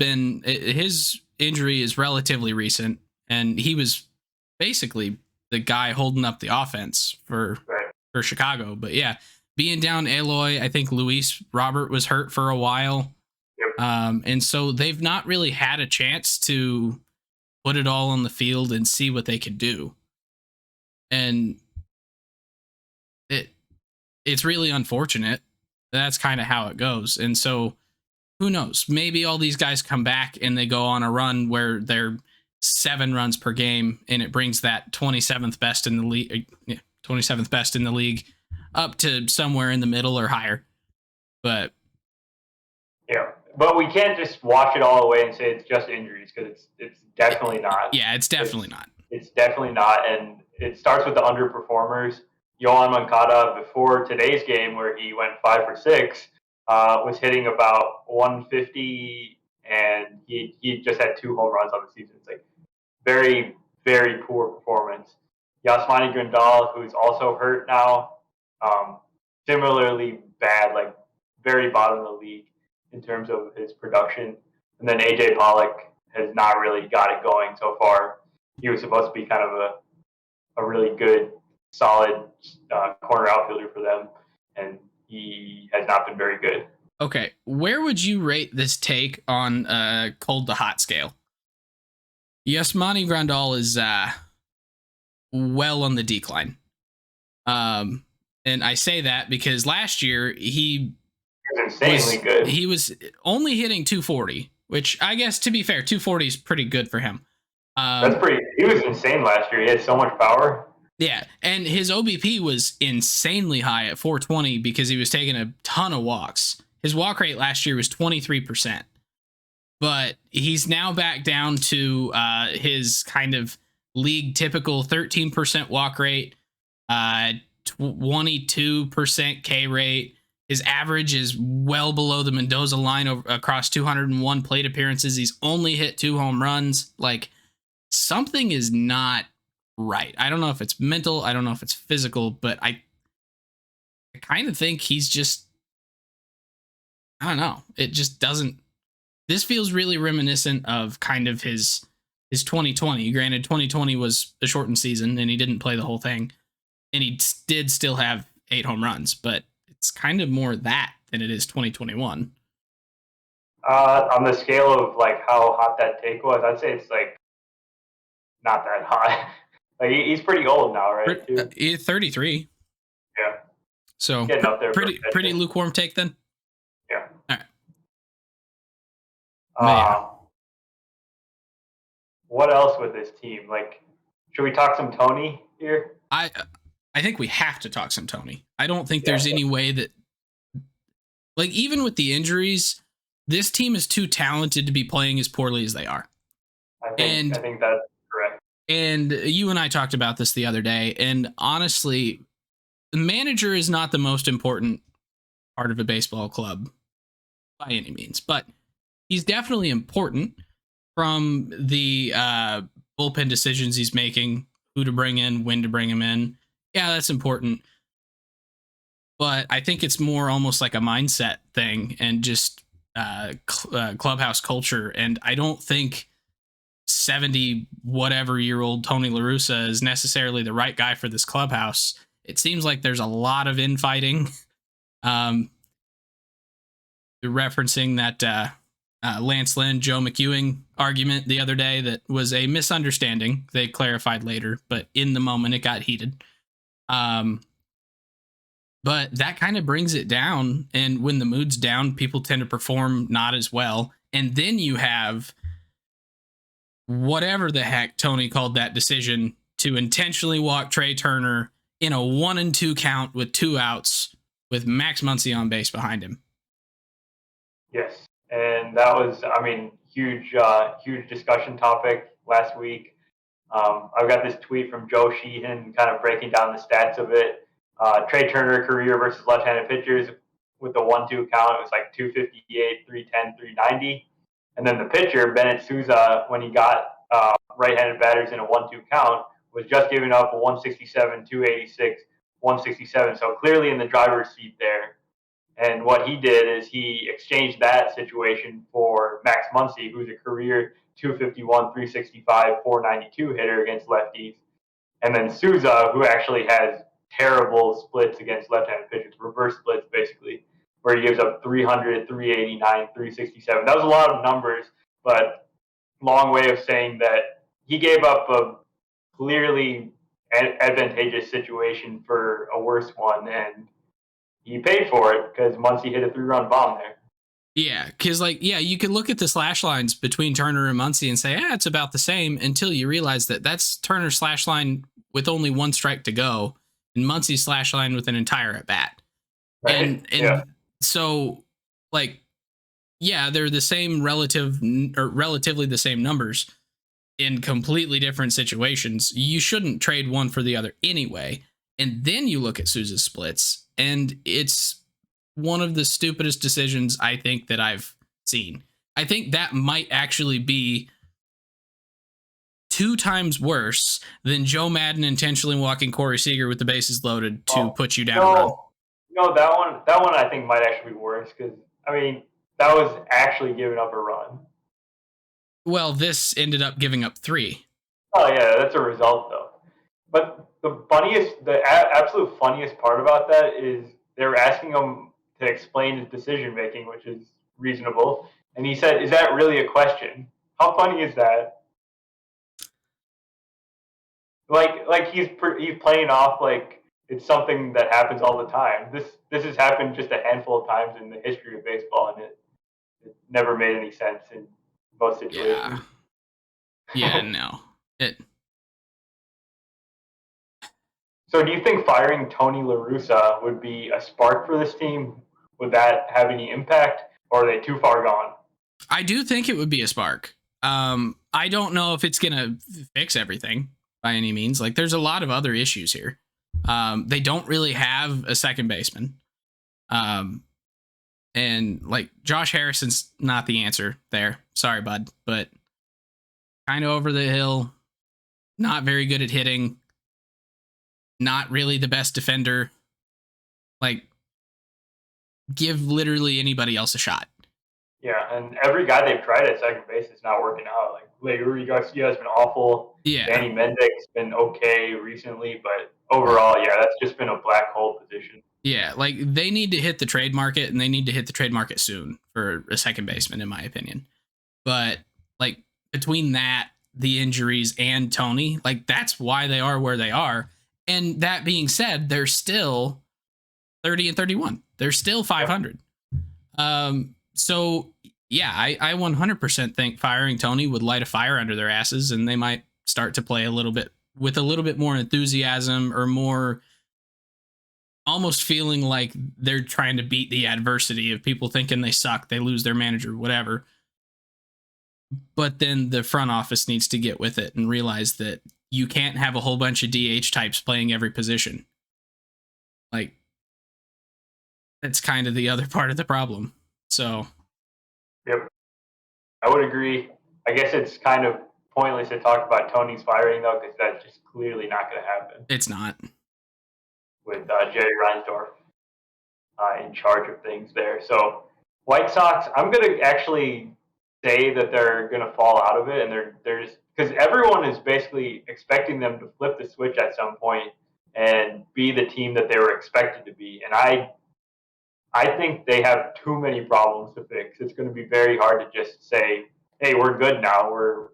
Speaker 2: his injury is relatively recent, and he was basically the guy holding up the offense for Chicago. But yeah, being down Eloy, I think Luis Robert was hurt for a while.
Speaker 1: Yep.
Speaker 2: And so they've not really had a chance to put it all on the field and see what they could do. And it's really unfortunate. That's kind of how it goes. And so who knows? Maybe all these guys come back and they go on a run where they're 7 runs per game, and it brings that 27th best in the league, 27th best in the league up to somewhere in the middle or higher. But
Speaker 1: we can't just wash it all away and say it's just injuries, because it's definitely not.
Speaker 2: Yeah, it's definitely not.
Speaker 1: It's definitely not, and it starts with the underperformers. Yohan Moncada, before today's game where he went 5 for 6, was hitting about 150, and he just had 2 home runs on the season. It's like very, very poor performance. Yasmani Grandal, who's also hurt now, similarly bad, like very bottom of the league in terms of his production. And then AJ Pollock has not really got it going so far. He was supposed to be kind of a really good, solid corner outfielder for them, and he has not been very good.
Speaker 2: Okay, where would you rate this take on cold to hot scale? Yasmani Grandal is well on the decline. And I say that because last year he
Speaker 1: was insanely good.
Speaker 2: He was only hitting 240, which I guess, to be fair, 240 is pretty good for him.
Speaker 1: He was insane last year. He had so much power.
Speaker 2: Yeah, and his OBP was insanely high at 420 because he was taking a ton of walks. His walk rate last year was 23%. But he's now back down to his kind of league typical 13% walk rate, 22% K rate. His average is well below the Mendoza line across 201 plate appearances. He's only hit 2 home runs. Like, something is not right. I don't know if it's mental. I don't know if it's physical, but I kind of think he's just, I don't know. It just doesn't. This feels really reminiscent of kind of his 2020. Granted, 2020 was a shortened season and he didn't play the whole thing, and he did still have 8 home runs, but it's kind of more that than it is 2021.
Speaker 1: On the scale of like how hot that take was, I'd say it's like not that hot. Like he's pretty old now, right? Too.
Speaker 2: He's 33.
Speaker 1: Yeah.
Speaker 2: So
Speaker 1: Getting up there.
Speaker 2: pretty lukewarm take then.
Speaker 1: Yeah.
Speaker 2: All right.
Speaker 1: Yeah. What else with this team? Like, should we talk some Tony here?
Speaker 2: I think we have to talk some Tony. I don't think there's any way that, like, even with the injuries, this team is too talented to be playing as poorly as they are.
Speaker 1: I think that's correct.
Speaker 2: And you and I talked about this the other day, and honestly, the manager is not the most important part of a baseball club by any means, but he's definitely important from the bullpen decisions he's making, who to bring in, when to bring him in. Yeah, that's important. But I think it's more almost like a mindset thing and just clubhouse culture. And I don't think 70 whatever year old Tony La Russa is necessarily the right guy for this clubhouse. It seems like there's a lot of infighting. Referencing that Lance Lynn, Joe McEwing argument the other day that was a misunderstanding. They clarified later, but in the moment it got heated. But that kind of brings it down. And when the mood's down, people tend to perform not as well. And then you have whatever the heck Tony called that decision to intentionally walk Trey Turner in a 1-2 count with 2 outs with Max Muncy on base behind him.
Speaker 1: Yes. And that was, I mean, huge discussion topic last week. I've got this tweet from Joe Sheehan kind of breaking down the stats of it. Trey Turner career versus left-handed pitchers with the 1-2 count, it was like 258, 310, 390. And then the pitcher, Bennett Souza, when he got right-handed batters in a 1-2 count, was just giving up a 167, 286, 167. So clearly in the driver's seat there. And what he did is he exchanged that situation for Max Muncy, who's a career 251, 365, 492 hitter against lefties. And then Souza, who actually has terrible splits against left-handed pitchers, reverse splits basically, where he gives up 300, 389, 367. That was a lot of numbers, but long way of saying that he gave up a clearly advantageous situation for a worse one, and he paid for it because Muncy hit a 3-run bomb there.
Speaker 2: Yeah, because you can look at the slash lines between Turner and Muncy and say, it's about the same, until you realize that that's Turner's slash line with only 1 strike to go, and Muncy's slash line with an entire at bat.
Speaker 1: Right.
Speaker 2: And so, they're the same relatively the same numbers in completely different situations. You shouldn't trade one for the other anyway. And then you look at Souza's splits, and it's one of the stupidest decisions I think that I've seen. I think that might actually be 2 times worse than Joe Madden intentionally walking Corey Seager with the bases loaded to put you down a run.
Speaker 1: No, that one I think might actually be worse because, I mean, that was actually giving up a run.
Speaker 2: Well, this ended up giving up 3.
Speaker 1: Oh, yeah, that's a result, though. But the absolute funniest part about that is they were asking him to explain his decision-making, which is reasonable. And he said, "Is that really a question?" How funny is that? Like he's playing off like it's something that happens all the time. This has happened just a handful of times in the history of baseball, and it never made any sense in both situations.
Speaker 2: Yeah, no.
Speaker 1: So do you think firing Tony La Russa would be a spark for this team? Would that have any impact, or are they too far gone?
Speaker 2: I do think it would be a spark. I don't know if it's going to fix everything by any means. Like, there's a lot of other issues here. They don't really have a second baseman. And like Josh Harrison's not the answer there. Sorry, bud, but kind of over the hill, not very good at hitting, not really the best defender. Like, give literally anybody else a shot.
Speaker 1: Yeah, and every guy they've tried at second base is not working out. Like Leeury Garcia has been awful.
Speaker 2: Yeah.
Speaker 1: Danny Mendick's been okay recently, but overall, yeah, that's just been a black hole position.
Speaker 2: Yeah, like they need to hit the trade market, and they need to hit the trade market soon for a second baseman, in my opinion. But like between that the injuries and Tony. Like, that's why they are where they are. And that being said, they're still 30-31. They're still 500. So yeah, I 100% think firing Tony would light a fire under their asses, and they might start to play a little bit more enthusiasm, or more almost feeling like they're trying to beat the adversity of people thinking they suck, they lose their manager, whatever. But then the front office needs to get with it and realize that you can't have a whole bunch of DH types playing every position. Like, that's kind of the other part of the problem. So,
Speaker 1: yep, I would agree. I guess it's kind of pointless to talk about Tony's firing, though, because that's just clearly not going to happen.
Speaker 2: It's not.
Speaker 1: With Jerry Reinsdorf in charge of things there. So, White Sox, I'm going to actually say that they're going to fall out of it, and they're just, because everyone is basically expecting them to flip the switch at some point and be the team that they were expected to be. And I think they have too many problems to fix. It's going to be very hard to just say, hey, we're good now. We're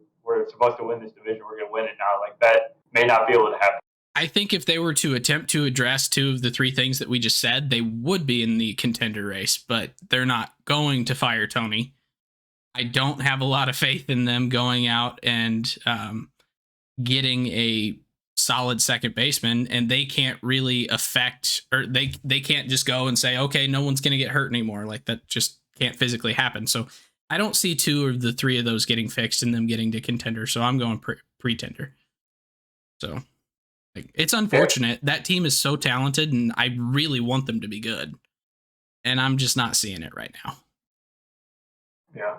Speaker 1: supposed to win this division. We're going to win it now. Like, that may not be able to happen.
Speaker 2: I think if they were to attempt to address two of the three things that we just said, they would be in the contender race, but they're not going to fire Tony. I don't have a lot of faith in them going out and getting a solid second baseman, and they can't really affect, or they can't just go and say, okay, no one's going to get hurt anymore. Like, that just can't physically happen. So I don't see two of the three of those getting fixed and them getting to contender. So I'm going pretender. So, like, it's unfortunate. That team is so talented, and I really want them to be good, and I'm just not seeing it right now.
Speaker 1: Yeah.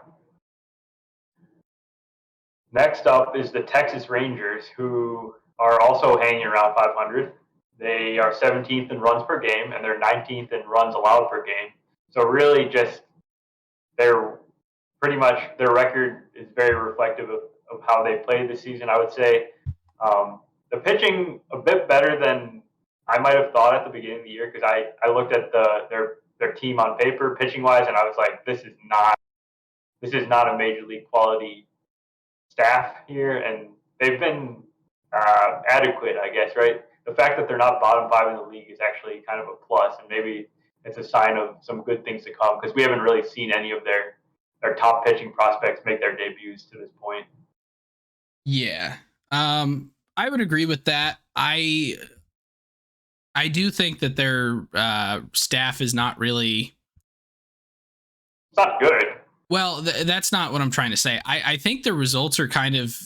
Speaker 1: Next up is the Texas Rangers, who are also hanging around 500. They are 17th in runs per game, and they're 19th in runs allowed per game. So really, just they're pretty much, their record is very reflective of how they played this season, I would say. The pitching a bit better than I might have thought at the beginning of the year, because I looked at their team on paper pitching wise, and I was like, this is not a major league quality staff here, and they've been adequate, I guess, right? The fact that they're not bottom five in the league is actually kind of a plus, and maybe it's a sign of some good things to come, because we haven't really seen any of their top pitching prospects make their debuts to this point.
Speaker 2: Yeah. I would agree with that. I do think that their staff is not really...
Speaker 1: It's not good.
Speaker 2: Well, that's not what I'm trying to say. I think the results are kind of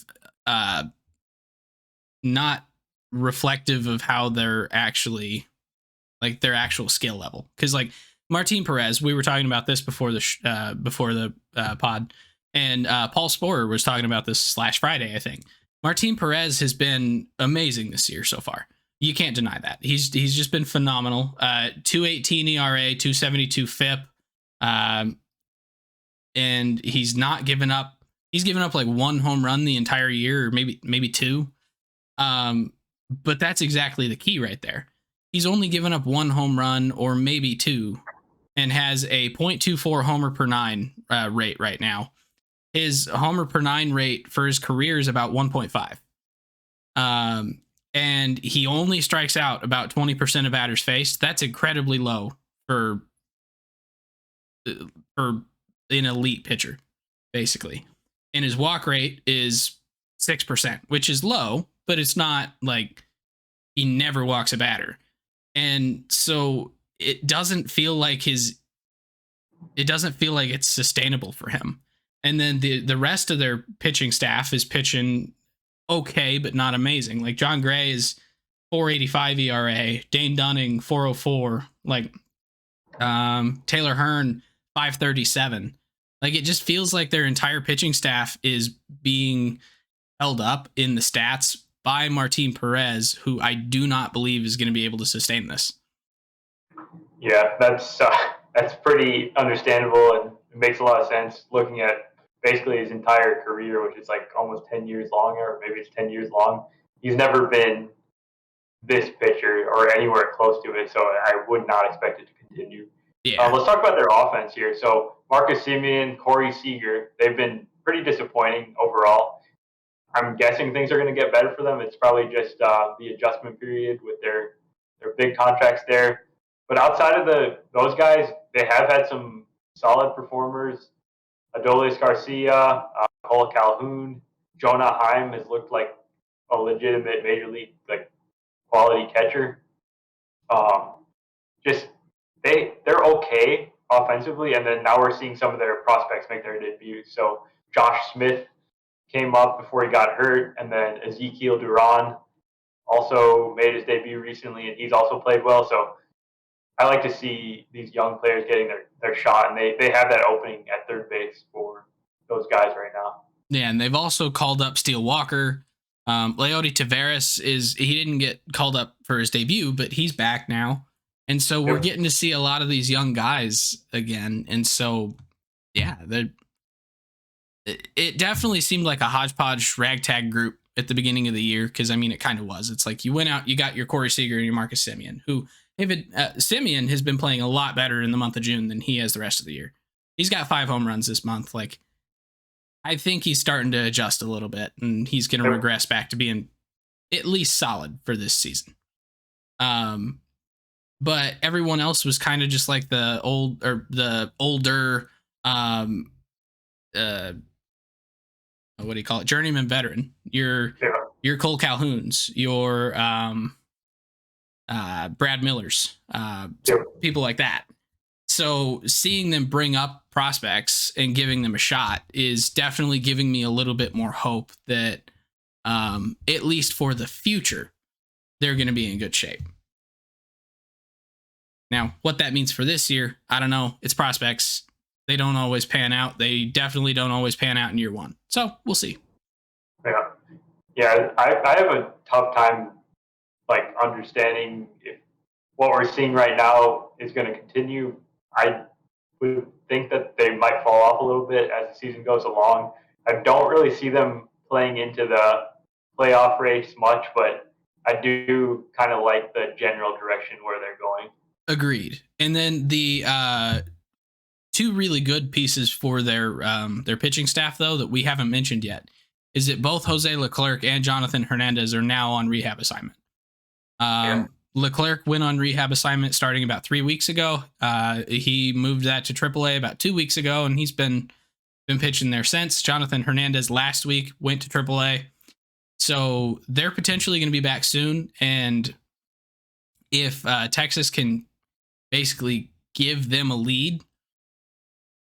Speaker 2: not reflective of how they're actually, like, their actual skill level. Because, like, Martin Perez, we were talking about this before the pod, and Paul Sporer was talking about this last Friday, I think. Martin Perez has been amazing this year so far. You can't deny that. He's just been phenomenal. 2.18 ERA, 2.72 FIP. And he's not given up. He's given up like one home run the entire year, or maybe two. But that's exactly the key right there. He's only given up one home run, or maybe two, and has a 0.24 homer per nine rate right now. His homer per nine rate for his career is about 1.5. And he only strikes out about 20% of batters faced. That's incredibly low for an elite pitcher, basically. And his walk rate is 6%, which is low, but it's not like he never walks a batter. And so it doesn't feel like it's sustainable for him. And then the rest of their pitching staff is pitching okay, but not amazing. Like, John Gray is 4.85 ERA, Dane Dunning 4.04, like Taylor Hearn 5.37. Like, it just feels like their entire pitching staff is being held up in the stats by Martin Perez, who I do not believe is going to be able to sustain this.
Speaker 1: Yeah, that's pretty understandable, and it makes a lot of sense looking at basically his entire career, which is like almost 10 years long, or maybe it's 10 years long. He's never been this pitcher or anywhere close to it, so I would not expect it to continue.
Speaker 2: Yeah.
Speaker 1: Let's talk about their offense here. So Marcus Semien, Corey Seager, they've been pretty disappointing overall. I'm guessing things are going to get better for them. It's probably just the adjustment period with their big contracts there. But outside of those guys, they have had some solid performers. Adolis Garcia, Cole Calhoun, Jonah Heim has looked like a legitimate major league quality catcher. Um, just they're okay offensively, and then now we're seeing some of their prospects make their debut. So Josh Smith came up before he got hurt, and then Ezekiel Duran also made his debut recently, and he's also played well. So I like to see these young players getting their shot, and they have that opening at third base for those guys right now.
Speaker 2: Yeah, and they've also called up Steele Walker. Leody Taveras he didn't get called up for his debut, but he's back now. And so we're getting to see a lot of these young guys again. And so, yeah, it definitely seemed like a hodgepodge ragtag group at the beginning of the year. Cause I mean, it kind of was. It's like you went out, you got your Corey Seager and your Marcus Semien, who Semien has been playing a lot better in the month of June than he has the rest of the year. He's got 5 home runs this month. Like, I think he's starting to adjust a little bit, and he's going to regress back to being at least solid for this season. But everyone else was kind of just like the older, what do you call it? Journeyman veteran. Your Cole Calhouns, your Brad Millers, people like that. So seeing them bring up prospects and giving them a shot is definitely giving me a little bit more hope that, at least for the future, they're going to be in good shape. Now, what that means for this year, I don't know. It's prospects. They don't always pan out. They definitely don't always pan out in year one. So we'll see.
Speaker 1: Yeah. I have a tough time understanding if what we're seeing right now is going to continue. I would think that they might fall off a little bit as the season goes along. I don't really see them playing into the playoff race much, but I do kind of like the general direction where they're going.
Speaker 2: Agreed. And then the two really good pieces for their pitching staff, though, that we haven't mentioned yet, is that both Jose Leclerc and Jonathan Hernandez are now on rehab assignment. Leclerc went on rehab assignment starting about 3 weeks ago. He moved that to AAA about 2 weeks ago, and he's been pitching there since. Jonathan Hernandez last week went to AAA. So they're potentially going to be back soon. And if Texas can basically give them a lead,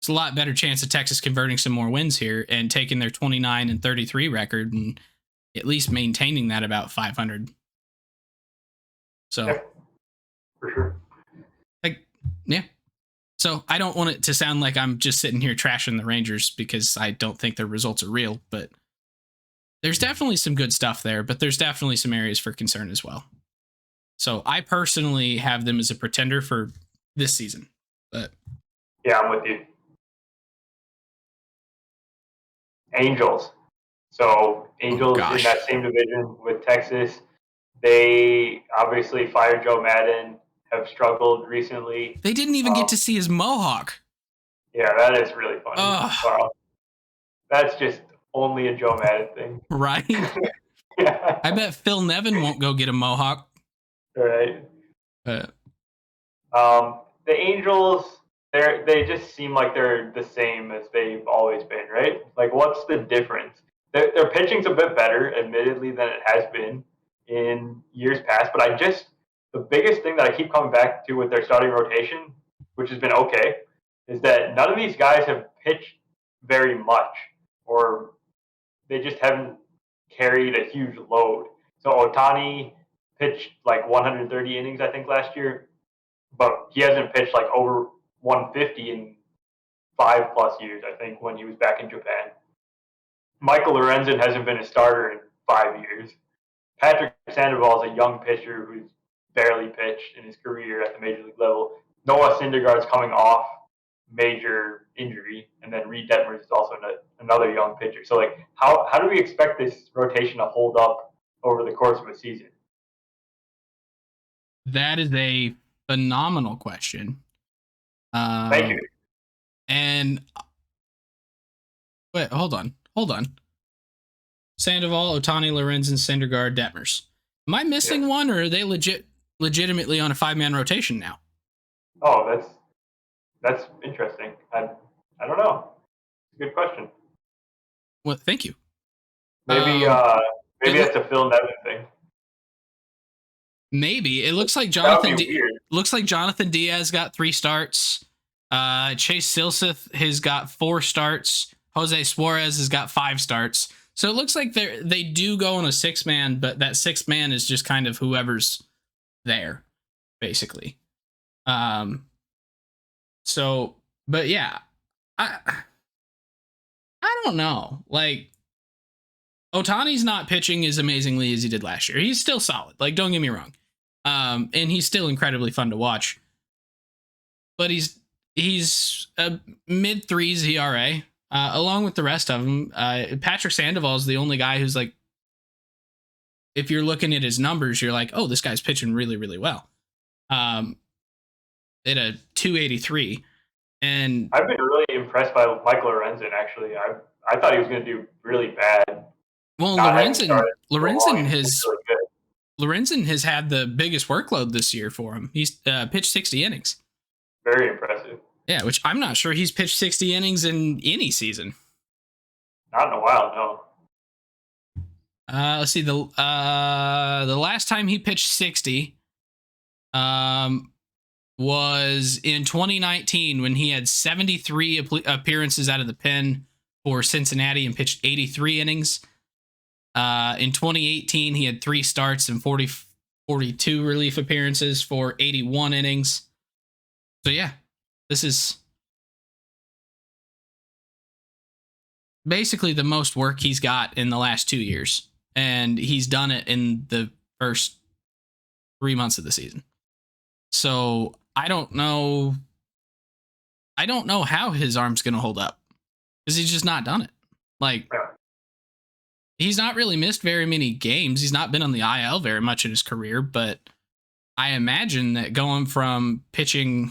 Speaker 2: it's a lot better chance of Texas converting some more wins here and taking their 29-33 record and at least maintaining that about 500. So,
Speaker 1: yeah, for sure.
Speaker 2: Yeah. So I don't want it to sound like I'm just sitting here trashing the Rangers because I don't think their results are real, but there's definitely some good stuff there, but there's definitely some areas for concern as well. So I personally have them as a pretender for this season. But
Speaker 1: yeah, I'm with you. Angels. So Angels in that same division with Texas. They obviously fired Joe Madden, have struggled recently.
Speaker 2: They didn't even get to see his mohawk.
Speaker 1: Yeah, that is really funny. Wow. That's just only a Joe Madden thing.
Speaker 2: Right?
Speaker 1: Yeah.
Speaker 2: I bet Phil Nevin won't go get a mohawk.
Speaker 1: Right. The Angels, they just seem like they're the same as they've always been, right? Like, what's the difference? Their pitching's a bit better, admittedly, than it has been in years past, but the biggest thing that I keep coming back to with their starting rotation, which has been okay, is that none of these guys have pitched very much, or they just haven't carried a huge load. So Ohtani pitched like 130 innings, I think, last year, but he hasn't pitched like over 150 in 5+ years, I think, when he was back in Japan. Michael Lorenzen hasn't been a starter in 5 years. Patrick Sandoval is a young pitcher who's barely pitched in his career at the major league level. Noah Syndergaard's coming off major injury, and then Reed Detmers is also another young pitcher. So, like, how do we expect this rotation to hold up over the course of a season?
Speaker 2: That is a phenomenal question.
Speaker 1: Thank you.
Speaker 2: And wait, hold on. Sandoval, Otani, Lorenzen, Syndergaard, Detmers. Am I missing one, or are they legitimately on a 5-man rotation now?
Speaker 1: Oh, that's interesting. I don't know. Good question.
Speaker 2: Well, thank you.
Speaker 1: Maybe maybe that's a Phil Nevin thing.
Speaker 2: Maybe it looks like
Speaker 1: That would be weird.
Speaker 2: looks like Jonathan Diaz got 3 starts. Chase Silseth has got 4 starts. Jose Suarez has got 5 starts. So it looks like they do go on a 6-man, but that 6th man is just kind of whoever's there, basically. So, but yeah, I don't know. Like, Otani's not pitching as amazingly as he did last year. He's still solid. Like, don't get me wrong. And he's still incredibly fun to watch. But he's a mid-3s ERA, along with the rest of them. Patrick Sandoval is the only guy who's like, if you're looking at his numbers, you're like, oh, this guy's pitching really, really well. At a 283. And
Speaker 1: I've been really impressed by Michael Lorenzen, actually. I thought he was going to do really bad.
Speaker 2: Well, Lorenzen has had the biggest workload this year for him. He's pitched 60 innings.
Speaker 1: Very impressive.
Speaker 2: Yeah, which I'm not sure he's pitched 60 innings in any season.
Speaker 1: Not in a while, no.
Speaker 2: Let's see, the last time he pitched 60 was in 2019 when he had 73 appearances out of the pen for Cincinnati and pitched 83 innings. In 2018, he had 3 starts and 42 relief appearances for 81 innings. So yeah, this is basically the most work he's got in the last 2 years. And he's done it in the first 3 months of the season. So I don't know how his arm's going to hold up, because he's just not done it. Like, he's not really missed very many games. He's not been on the IL very much in his career, but I imagine that going from pitching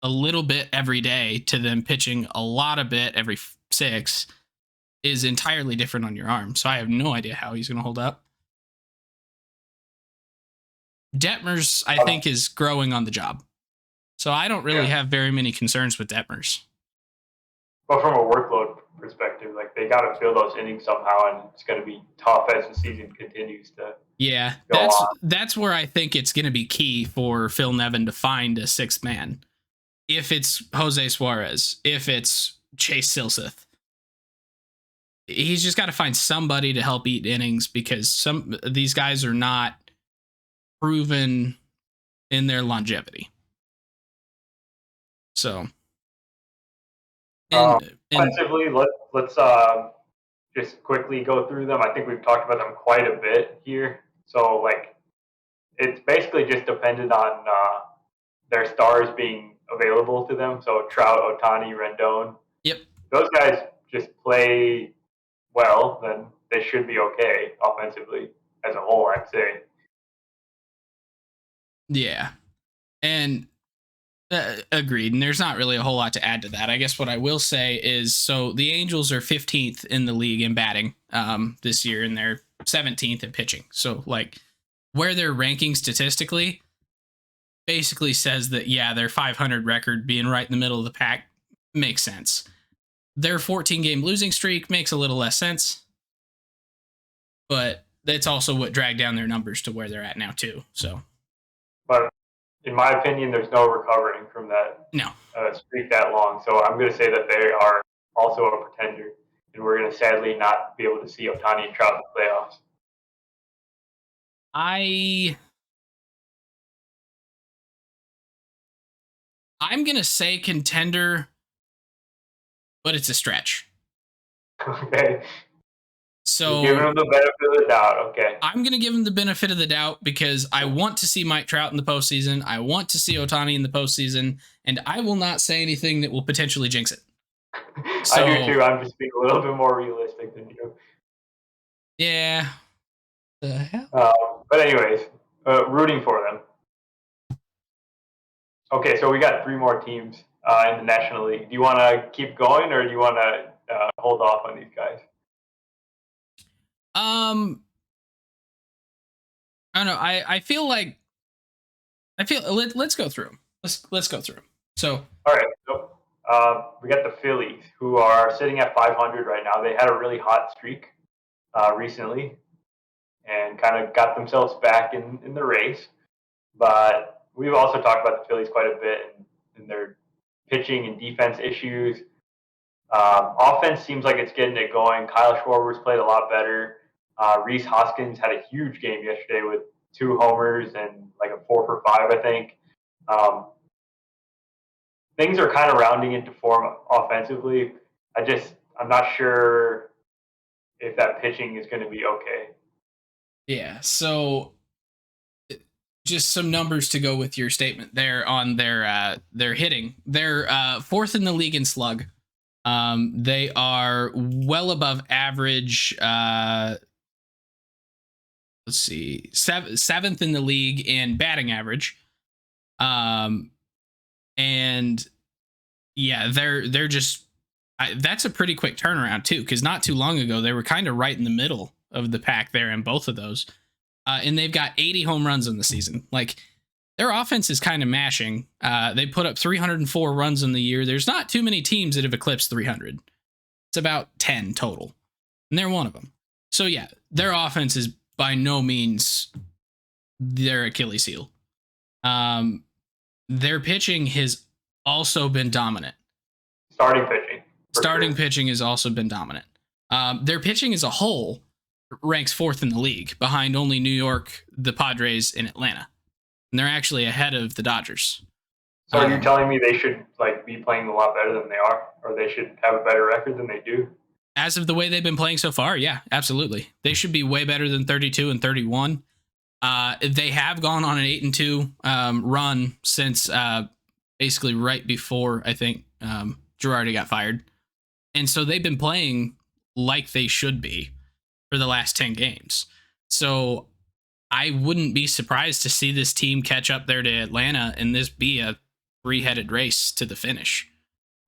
Speaker 2: a little bit every day to then pitching a lot of bit every 6 is entirely different on your arm. So I have no idea how he's going to hold up. Detmers, I think, is growing on the job. So I don't really have very many concerns with Detmers.
Speaker 1: But from a workload perspective, like, they got to fill those innings somehow, and it's going to be tough as the season continues to.
Speaker 2: Yeah, that's where I think it's going to be key for Phil Nevin to find a 6th man. If it's Jose Suarez, if it's Chase Silseth, he's just got to find somebody to help eat innings, because these guys are not proven in their longevity. So,
Speaker 1: offensively, let's just quickly go through them. I think we've talked about them quite a bit here. So, like, it's basically just dependent on their stars being available to them. So Trout, Otani, Rendon.
Speaker 2: Yep.
Speaker 1: Those guys just play well, then they should be okay offensively as a whole, I'd say.
Speaker 2: Yeah. And agreed. And there's not really a whole lot to add to that. I guess what I will say is, so the Angels are 15th in the league in batting this year, and they're 17th in pitching. So, like, where they're ranking statistically basically says that, yeah, their 500 record being right in the middle of the pack makes sense. Their 14-game losing streak makes a little less sense, but that's also what dragged down their numbers to where they're at now too. So,
Speaker 1: but in my opinion, there's no recovering from that streak that long. So I'm going to say that they are also a pretender, and we're going to sadly not be able to see Otani and Trout in the playoffs.
Speaker 2: I'm going to say contender, but it's a stretch.
Speaker 1: Okay.
Speaker 2: So
Speaker 1: you're giving them the benefit of the doubt. Okay.
Speaker 2: I'm going to give them the benefit of the doubt because I want to see Mike Trout in the postseason. I want to see Otani in the postseason, and I will not say anything that will potentially jinx it.
Speaker 1: So, I do too. I'm just being a little bit more realistic than you.
Speaker 2: Yeah. The hell?
Speaker 1: But anyways, rooting for them. Okay, so we got 3 more teams in the National League. Do you want to keep going, or do you want to hold off on these guys?
Speaker 2: I don't know. Let's go through 'em. Let's go through 'em. So
Speaker 1: All right. So we got the Phillies, who are sitting at 500 right now. They had a really hot streak recently and kind of got themselves back in the race. But we've also talked about the Phillies quite a bit and their pitching and defense issues. Offense seems like it's getting it going. Kyle Schwarber's played a lot better. Reese Hoskins had a huge game yesterday with 2 homers and like a 4 for 5, I think. Um, Things are kind of rounding into form offensively. I'm not sure if that pitching is going to be okay.
Speaker 2: yeah, so just some numbers to go with your statement there on their hitting. They're fourth in the league in slug. They are well above average. Let's see, seventh in the league in batting average. And yeah, they're just that's a pretty quick turnaround too, because not too long ago they were kind of right in the middle of the pack there in both of those. And they've got 80 home runs in the season. Like their offense is kind of mashing. They put up 304 runs in the year. There's not too many teams that have eclipsed 300. It's about 10 total, and they're one of them. So yeah, their offense is by no means their Achilles heel. Their pitching has also been dominant. Starting pitching has also been dominant. Their pitching as a whole ranks fourth in the league, behind only New York, the Padres, and Atlanta. And they're actually ahead of the Dodgers.
Speaker 1: So are you telling me they should like be playing a lot better than they are, or they should have a better record than they do?
Speaker 2: As of the way they've been playing so far, yeah, absolutely. They should be way better than 32 and 31. They have gone on an 8-2 run since basically right before I think Girardi got fired, and so they've been playing like they should be for the last 10 games. So I wouldn't be surprised to see this team catch up there to Atlanta and this be a 3-headed race to the finish.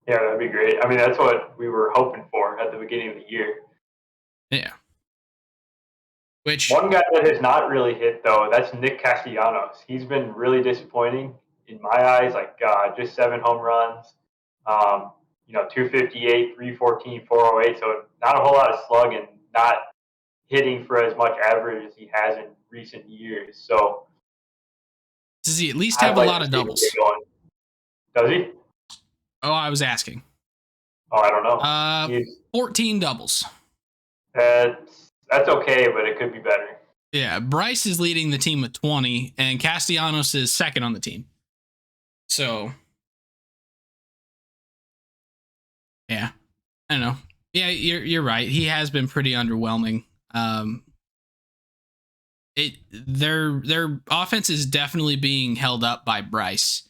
Speaker 1: Yeah, that'd be great. I mean, that's what we were hoping for at the beginning of the year.
Speaker 2: Yeah. Which
Speaker 1: one guy that has not really hit though, that's Nick Castellanos. He's been really disappointing in my eyes. Like just 7 home runs, 258, 314, 408. So not a whole lot of slug and not hitting for as much average as he has in recent years. So
Speaker 2: does he at least have a lot of doubles?
Speaker 1: Does he?
Speaker 2: Oh, I was asking.
Speaker 1: Oh, I don't know.
Speaker 2: 14 doubles.
Speaker 1: That's okay, but it could be better.
Speaker 2: Yeah, Bryce is leading the team with 20, and Castellanos is second on the team. So, yeah, I don't know. Yeah, you're right. He has been pretty underwhelming. Their offense is definitely being held up by Bryce,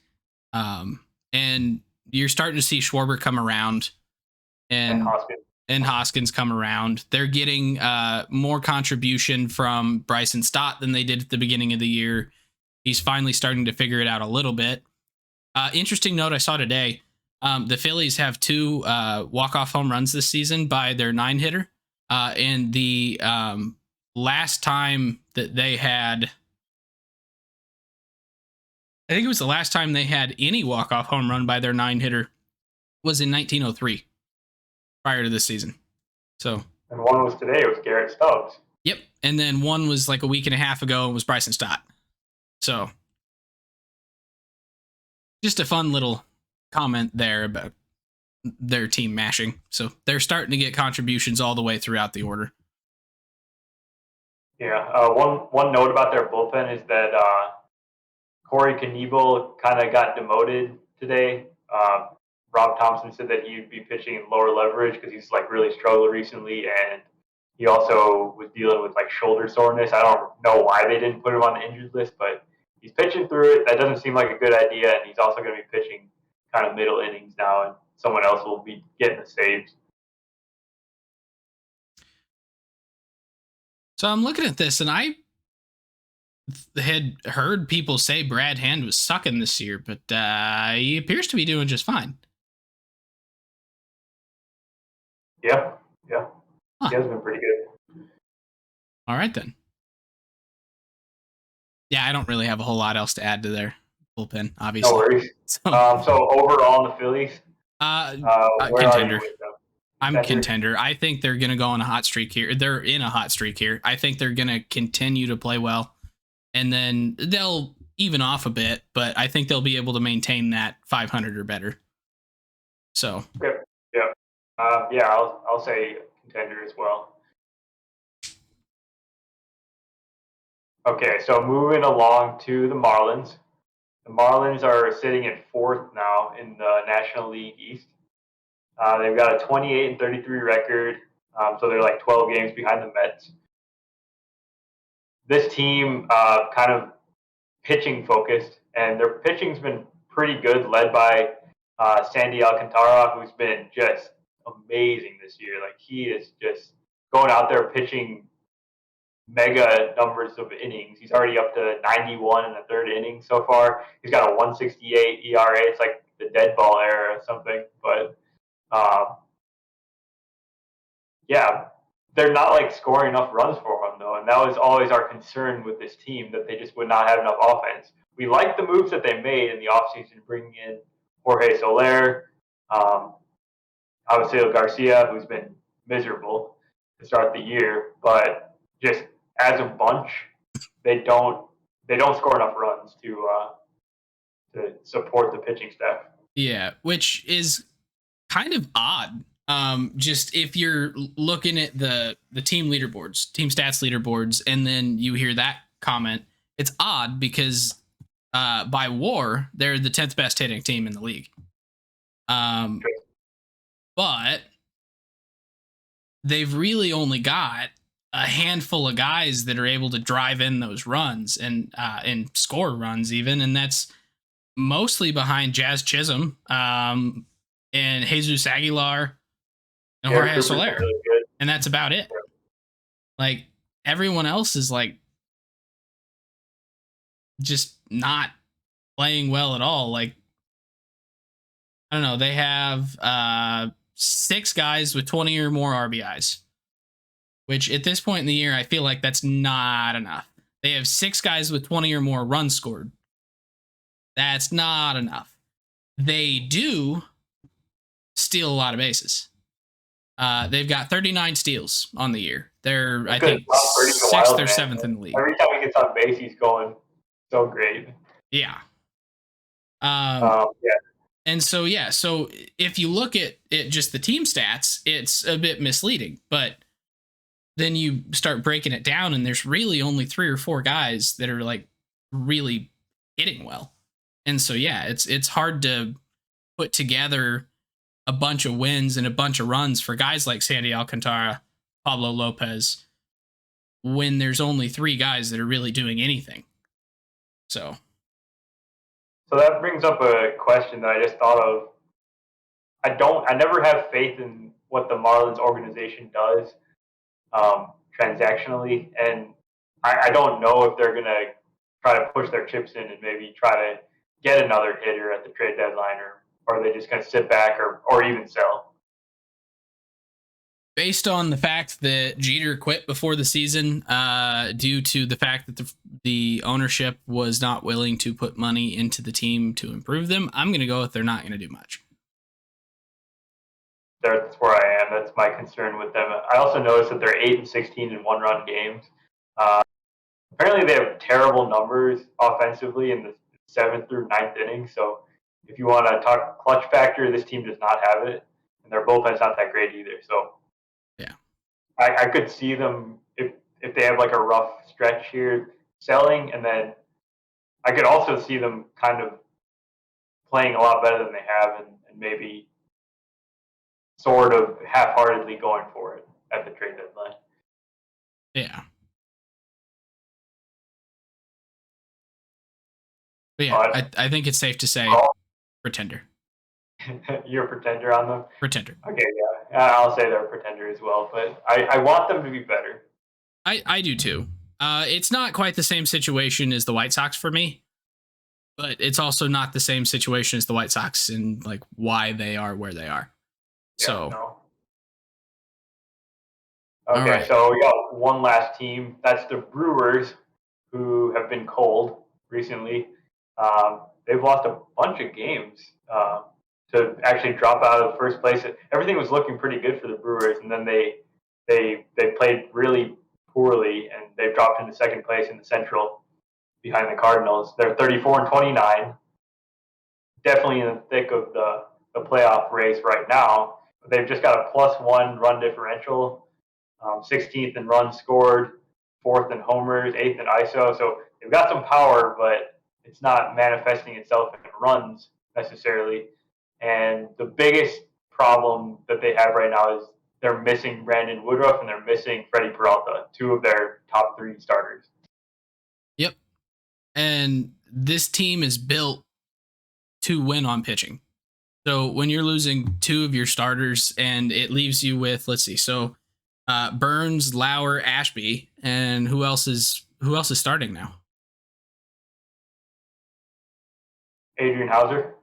Speaker 2: and you're starting to see Schwarber come around, and Hoskins come around. They're getting more contribution from Bryson Stott than they did at the beginning of the year. He's finally starting to figure it out a little bit. Interesting note I saw today. The Phillies have 2 walk-off home runs this season by their 9-hitter. And the last time that they had, I think it was the last time they had any walk-off home run by their 9-hitter was in 1903. Prior to this season. So,
Speaker 1: and one was today. It was Garrett Stubbs.
Speaker 2: Yep. And then one was like a week and a half ago and was Bryson Stott. So just a fun little comment there about their team mashing. So they're starting to get contributions all the way throughout the order.
Speaker 1: Yeah. One note about their bullpen is that Corey Knebel kind of got demoted today. Rob Thompson said that he'd be pitching in lower leverage because he's like really struggled recently, and he also was dealing with like shoulder soreness. I don't know why they didn't put him on the injured list, but he's pitching through it. That doesn't seem like a good idea, and he's also going to be pitching kind of middle innings now, and someone else will be getting the saves.
Speaker 2: So I'm looking at this, and I had heard people say Brad Hand was sucking this year, but he appears to be doing just fine.
Speaker 1: Yeah. Huh. He has been pretty good.
Speaker 2: All right then. Yeah, I don't really have a whole lot else to add to their bullpen, obviously.
Speaker 1: No worries.
Speaker 2: So,
Speaker 1: So overall in the Phillies, where are you
Speaker 2: contender.
Speaker 1: with them?
Speaker 2: I'm contender. I think they're going to go on a hot streak here. They're in a hot streak here. I think they're going to continue to play well, and then they'll even off a bit, but I think they'll be able to maintain that 500 or better. So,
Speaker 1: yeah, I'll say contender as well. Okay, so moving along to the Marlins. The Marlins are sitting in fourth now in the National League East. They've got a 28-33 record, so they're like 12 games behind the Mets. This team kind of pitching focused, and their pitching's been pretty good, led by Sandy Alcantara, who's been just amazing this year. Like he is just going out there pitching mega numbers of innings. He's already up to 91 in the third inning so far. He's got a 168 ERA. It's like the dead ball era or something. But yeah, they're not like scoring enough runs for him though, and that was always our concern with this team, that they just would not have enough offense. We like the moves that they made in the offseason, bringing in Jorge Soler, Avisail Garcia, who's been miserable to start the year, but just as a bunch, they don't score enough runs to support the pitching staff.
Speaker 2: Yeah, which is kind of odd. Just if you're looking at the team leaderboards, team stats leaderboards, and then you hear that comment, it's odd because by WAR, they're the 10th best hitting team in the league. But they've really only got a handful of guys that are able to drive in those runs and score runs even, and that's mostly behind Jazz Chisholm and Jesus Aguilar and Jorge Soler, really, and that's about it. Like everyone else is like just not playing well at all. Like I don't know, they have 6 guys with 20 or more RBIs, which at this point in the year, I feel like that's not enough. They have 6 guys with 20 or more runs scored. That's not enough. They do steal a lot of bases. They've got 39 steals on the year. They're, I think, 6th or 7th in the league.
Speaker 1: Every time he gets on base, he's going so great.
Speaker 2: Yeah.
Speaker 1: Yeah.
Speaker 2: And so, yeah, so if you look at it, just the team stats, it's a bit misleading. But then you start breaking it down, and there's really only 3 or 4 guys that are like really hitting well. And so, yeah, it's hard to put together a bunch of wins and a bunch of runs for guys like Sandy Alcantara, Pablo Lopez, when there's only 3 guys that are really doing anything. So
Speaker 1: that brings up a question that I just thought of. I never have faith in what the Marlins organization does transactionally, and I don't know if they're going to try to push their chips in and maybe try to get another hitter at the trade deadline, or are they just going to sit back or even sell?
Speaker 2: Based on the fact that Jeter quit before the season due to the fact that the ownership was not willing to put money into the team to improve them, I'm going to go with they're not going to do much.
Speaker 1: That's where I am. That's my concern with them. I also noticed that they're 8-16 in one-run games. Apparently, they have terrible numbers offensively in the 7th through 9th inning. So, if you want to talk clutch factor, this team does not have it, and their bullpen's not that great either. So,
Speaker 2: yeah,
Speaker 1: I could see them if they have like a rough stretch here selling, and then I could also see them kind of playing a lot better than they have, and maybe sort of half-heartedly going for it at the trade deadline.
Speaker 2: Yeah. But yeah, I think it's safe to say pretender.
Speaker 1: You're a pretender on them?
Speaker 2: Pretender.
Speaker 1: Okay, yeah. I'll say they're a pretender as well, but I want them to be better.
Speaker 2: I do too. It's not quite the same situation as the White Sox for me, but it's also not the same situation as the White Sox in like why they are where they are.
Speaker 1: Yeah,
Speaker 2: so
Speaker 1: no. Okay, right. So one last team. That's the Brewers, who have been cold recently. They've lost a bunch of games to actually drop out of first place. Everything was looking pretty good for the Brewers, and then they played really poorly, and they've dropped into second place in the Central behind the Cardinals. They're 34-29, definitely in the thick of the playoff race right now. They've just got a +1 run differential, 16th in runs scored, 4th in homers, 8th in ISO. So they've got some power, but it's not manifesting itself in runs necessarily. And the biggest problem that they have right now is they're missing Brandon Woodruff and they're missing Freddie Peralta, two of their top 3 starters.
Speaker 2: Yep. And this team is built to win on pitching. So when you're losing 2 of your starters and it leaves you with, let's see, so Burns, Lauer, Ashby, and who else is starting now?
Speaker 1: Adrian Hauser.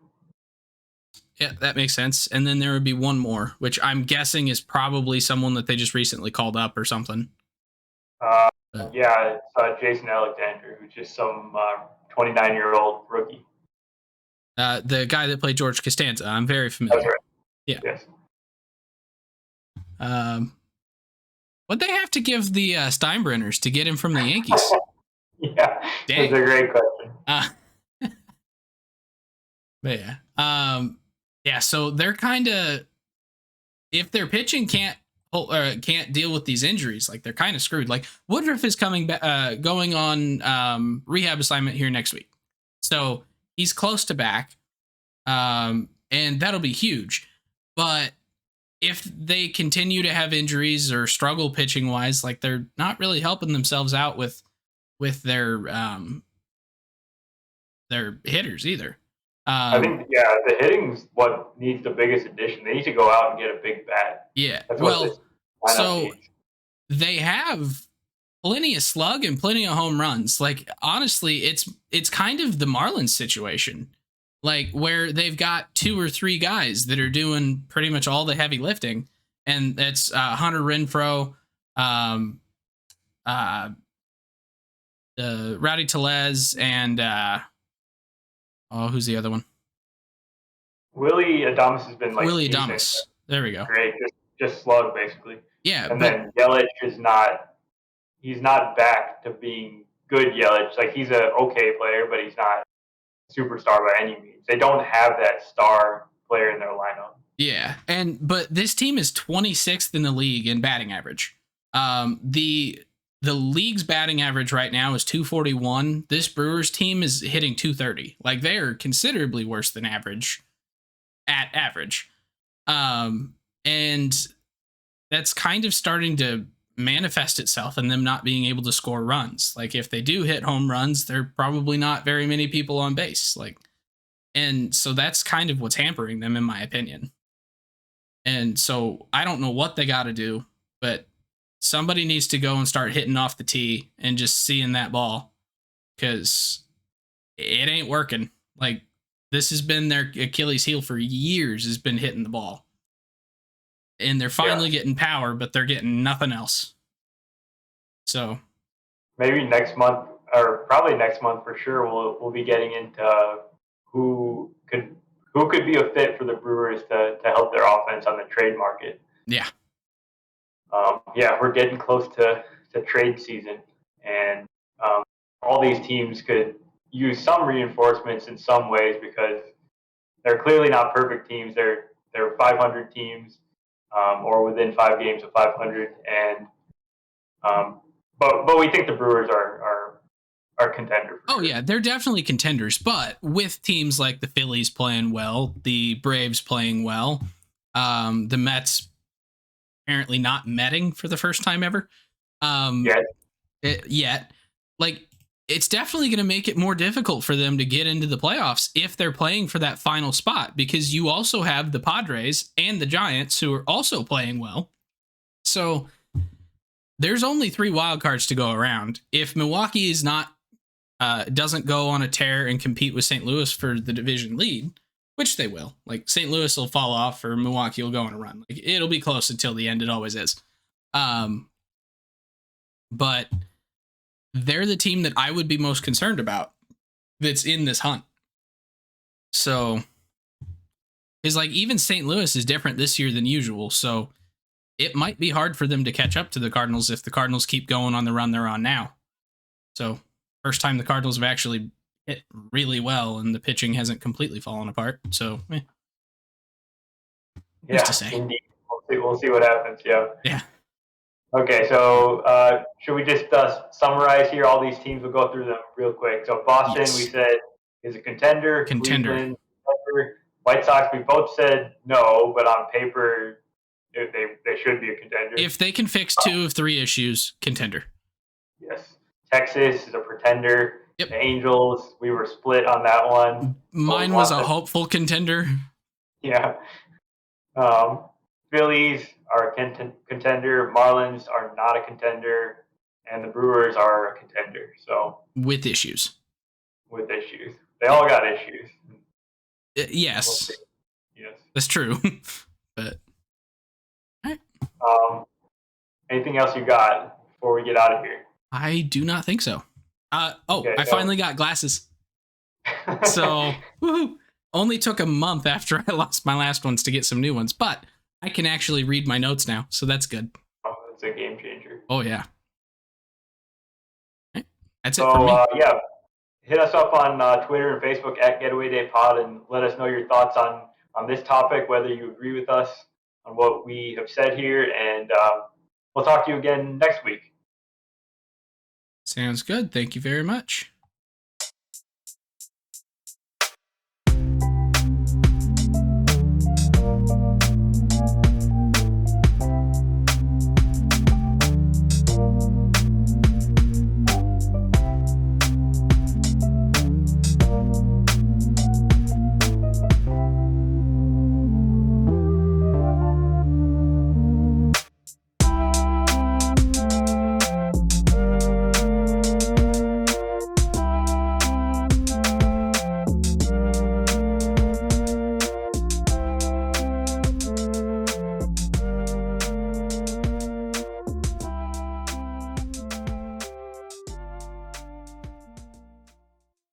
Speaker 2: Yeah, that makes sense. And then there would be one more, which I'm guessing is probably someone that they just recently called up or something.
Speaker 1: Yeah, it's Jason Alexander, who's just some 29-year-old rookie.
Speaker 2: The guy that played George Costanza. I'm very familiar.
Speaker 1: That's right.
Speaker 2: Yeah.
Speaker 1: Yes.
Speaker 2: What'd they have to give the Steinbrenners to get him from the Yankees?
Speaker 1: Yeah,
Speaker 2: dang.
Speaker 1: That's a great question.
Speaker 2: But yeah. So they're kind of, if their pitching can't deal with these injuries, like they're kind of screwed. Like Woodruff is going on rehab assignment here next week, so he's close to back, and that'll be huge. But if they continue to have injuries or struggle pitching wise, like they're not really helping themselves out with their hitters either.
Speaker 1: I think, the hitting's what needs the biggest addition. They need to go out and get a big bat.
Speaker 2: Yeah.
Speaker 1: That's
Speaker 2: well, so they have plenty of slug and plenty of home runs. Like, honestly, it's kind of the Marlins situation, like where they've got 2 or 3 guys that are doing pretty much all the heavy lifting. And that's Hunter Renfroe, Rowdy Tellez, and who's the other one?
Speaker 1: Willie Adames has been
Speaker 2: Willie Adames. There we go.
Speaker 1: Great, just slug basically.
Speaker 2: Yeah,
Speaker 1: and then Yelich is not. He's not back to being good Yelich. Like, he's a okay player, but he's not a superstar by any means. They don't have that star player in their lineup.
Speaker 2: Yeah, but this team is 26th in the league in batting average. The league's batting average right now is 241. This Brewers team is hitting 230. Like, they are considerably worse than average at average. And that's kind of starting to manifest itself in them not being able to score runs. Like, if they do hit home runs, there are probably not very many people on base. Like, and so that's kind of what's hampering them, in my opinion. And so I don't know what they got to do, but somebody needs to go and start hitting off the tee and just seeing that ball, because it ain't working. Like, this has been their Achilles heel for years, has been hitting the ball. And they're finally getting power, but they're getting nothing else. So
Speaker 1: maybe next month, or probably next month for sure, we'll be getting into who could be a fit for the Brewers to help their offense on the trade market.
Speaker 2: Yeah.
Speaker 1: We're getting close to trade season, and all these teams could use some reinforcements in some ways, because they're clearly not perfect teams. They're 500 teams, or within 5 games of 500, and but we think the Brewers are contenders.
Speaker 2: Oh yeah, they're definitely contenders, but with teams like the Phillies playing well, the Braves playing well, the Mets apparently not metting for the first time ever. Yet. Like, it's definitely going to make it more difficult for them to get into the playoffs if they're playing for that final spot, because you also have the Padres and the Giants who are also playing well. So there's only 3 wild cards to go around. If Milwaukee is not doesn't go on a tear and compete with St. Louis for the division lead, which they will. Like, St. Louis will fall off or Milwaukee will go on a run. Like, it'll be close until the end. It always is. but they're the team that I would be most concerned about that's in this hunt. So, is like even St. Louis is different this year than usual. So, it might be hard for them to catch up to the Cardinals if the Cardinals keep going on the run they're on now. So, first time the Cardinals have actually hit really well and the pitching hasn't completely fallen apart. So, who's to say?
Speaker 1: Indeed. We'll see what happens. Yeah.
Speaker 2: Yeah.
Speaker 1: Okay, so should we just summarize here all these teams? We'll go through them real quick. So Boston,
Speaker 2: Yes.
Speaker 1: we said, is a contender.
Speaker 2: Contender.
Speaker 1: Cleveland, contender. White Sox, we both said no, but on paper, they should be a contender.
Speaker 2: If they can fix 2 of 3 issues, contender.
Speaker 1: Yes. Texas is a pretender.
Speaker 2: Yep.
Speaker 1: The Angels, we were split on that one.
Speaker 2: Mine was a hopeful contender.
Speaker 1: Yeah. Phillies are a contender. Marlins are not a contender. And the Brewers are a contender. So
Speaker 2: with issues.
Speaker 1: They all got issues.
Speaker 2: Yes.
Speaker 1: Yes.
Speaker 2: That's true. But
Speaker 1: anything else you got before we get out of here?
Speaker 2: I do not think so. I finally got glasses. So, woohoo. Only took a month after I lost my last ones to get some new ones, but I can actually read my notes now, so that's good.
Speaker 1: Oh, that's a game changer.
Speaker 2: Oh, yeah. Right. That's it for me.
Speaker 1: Yeah, hit us up on Twitter and Facebook at Getaway Day Pod and let us know your thoughts on this topic, whether you agree with us on what we have said here, and we'll talk to you again next week.
Speaker 2: Sounds good. Thank you very much.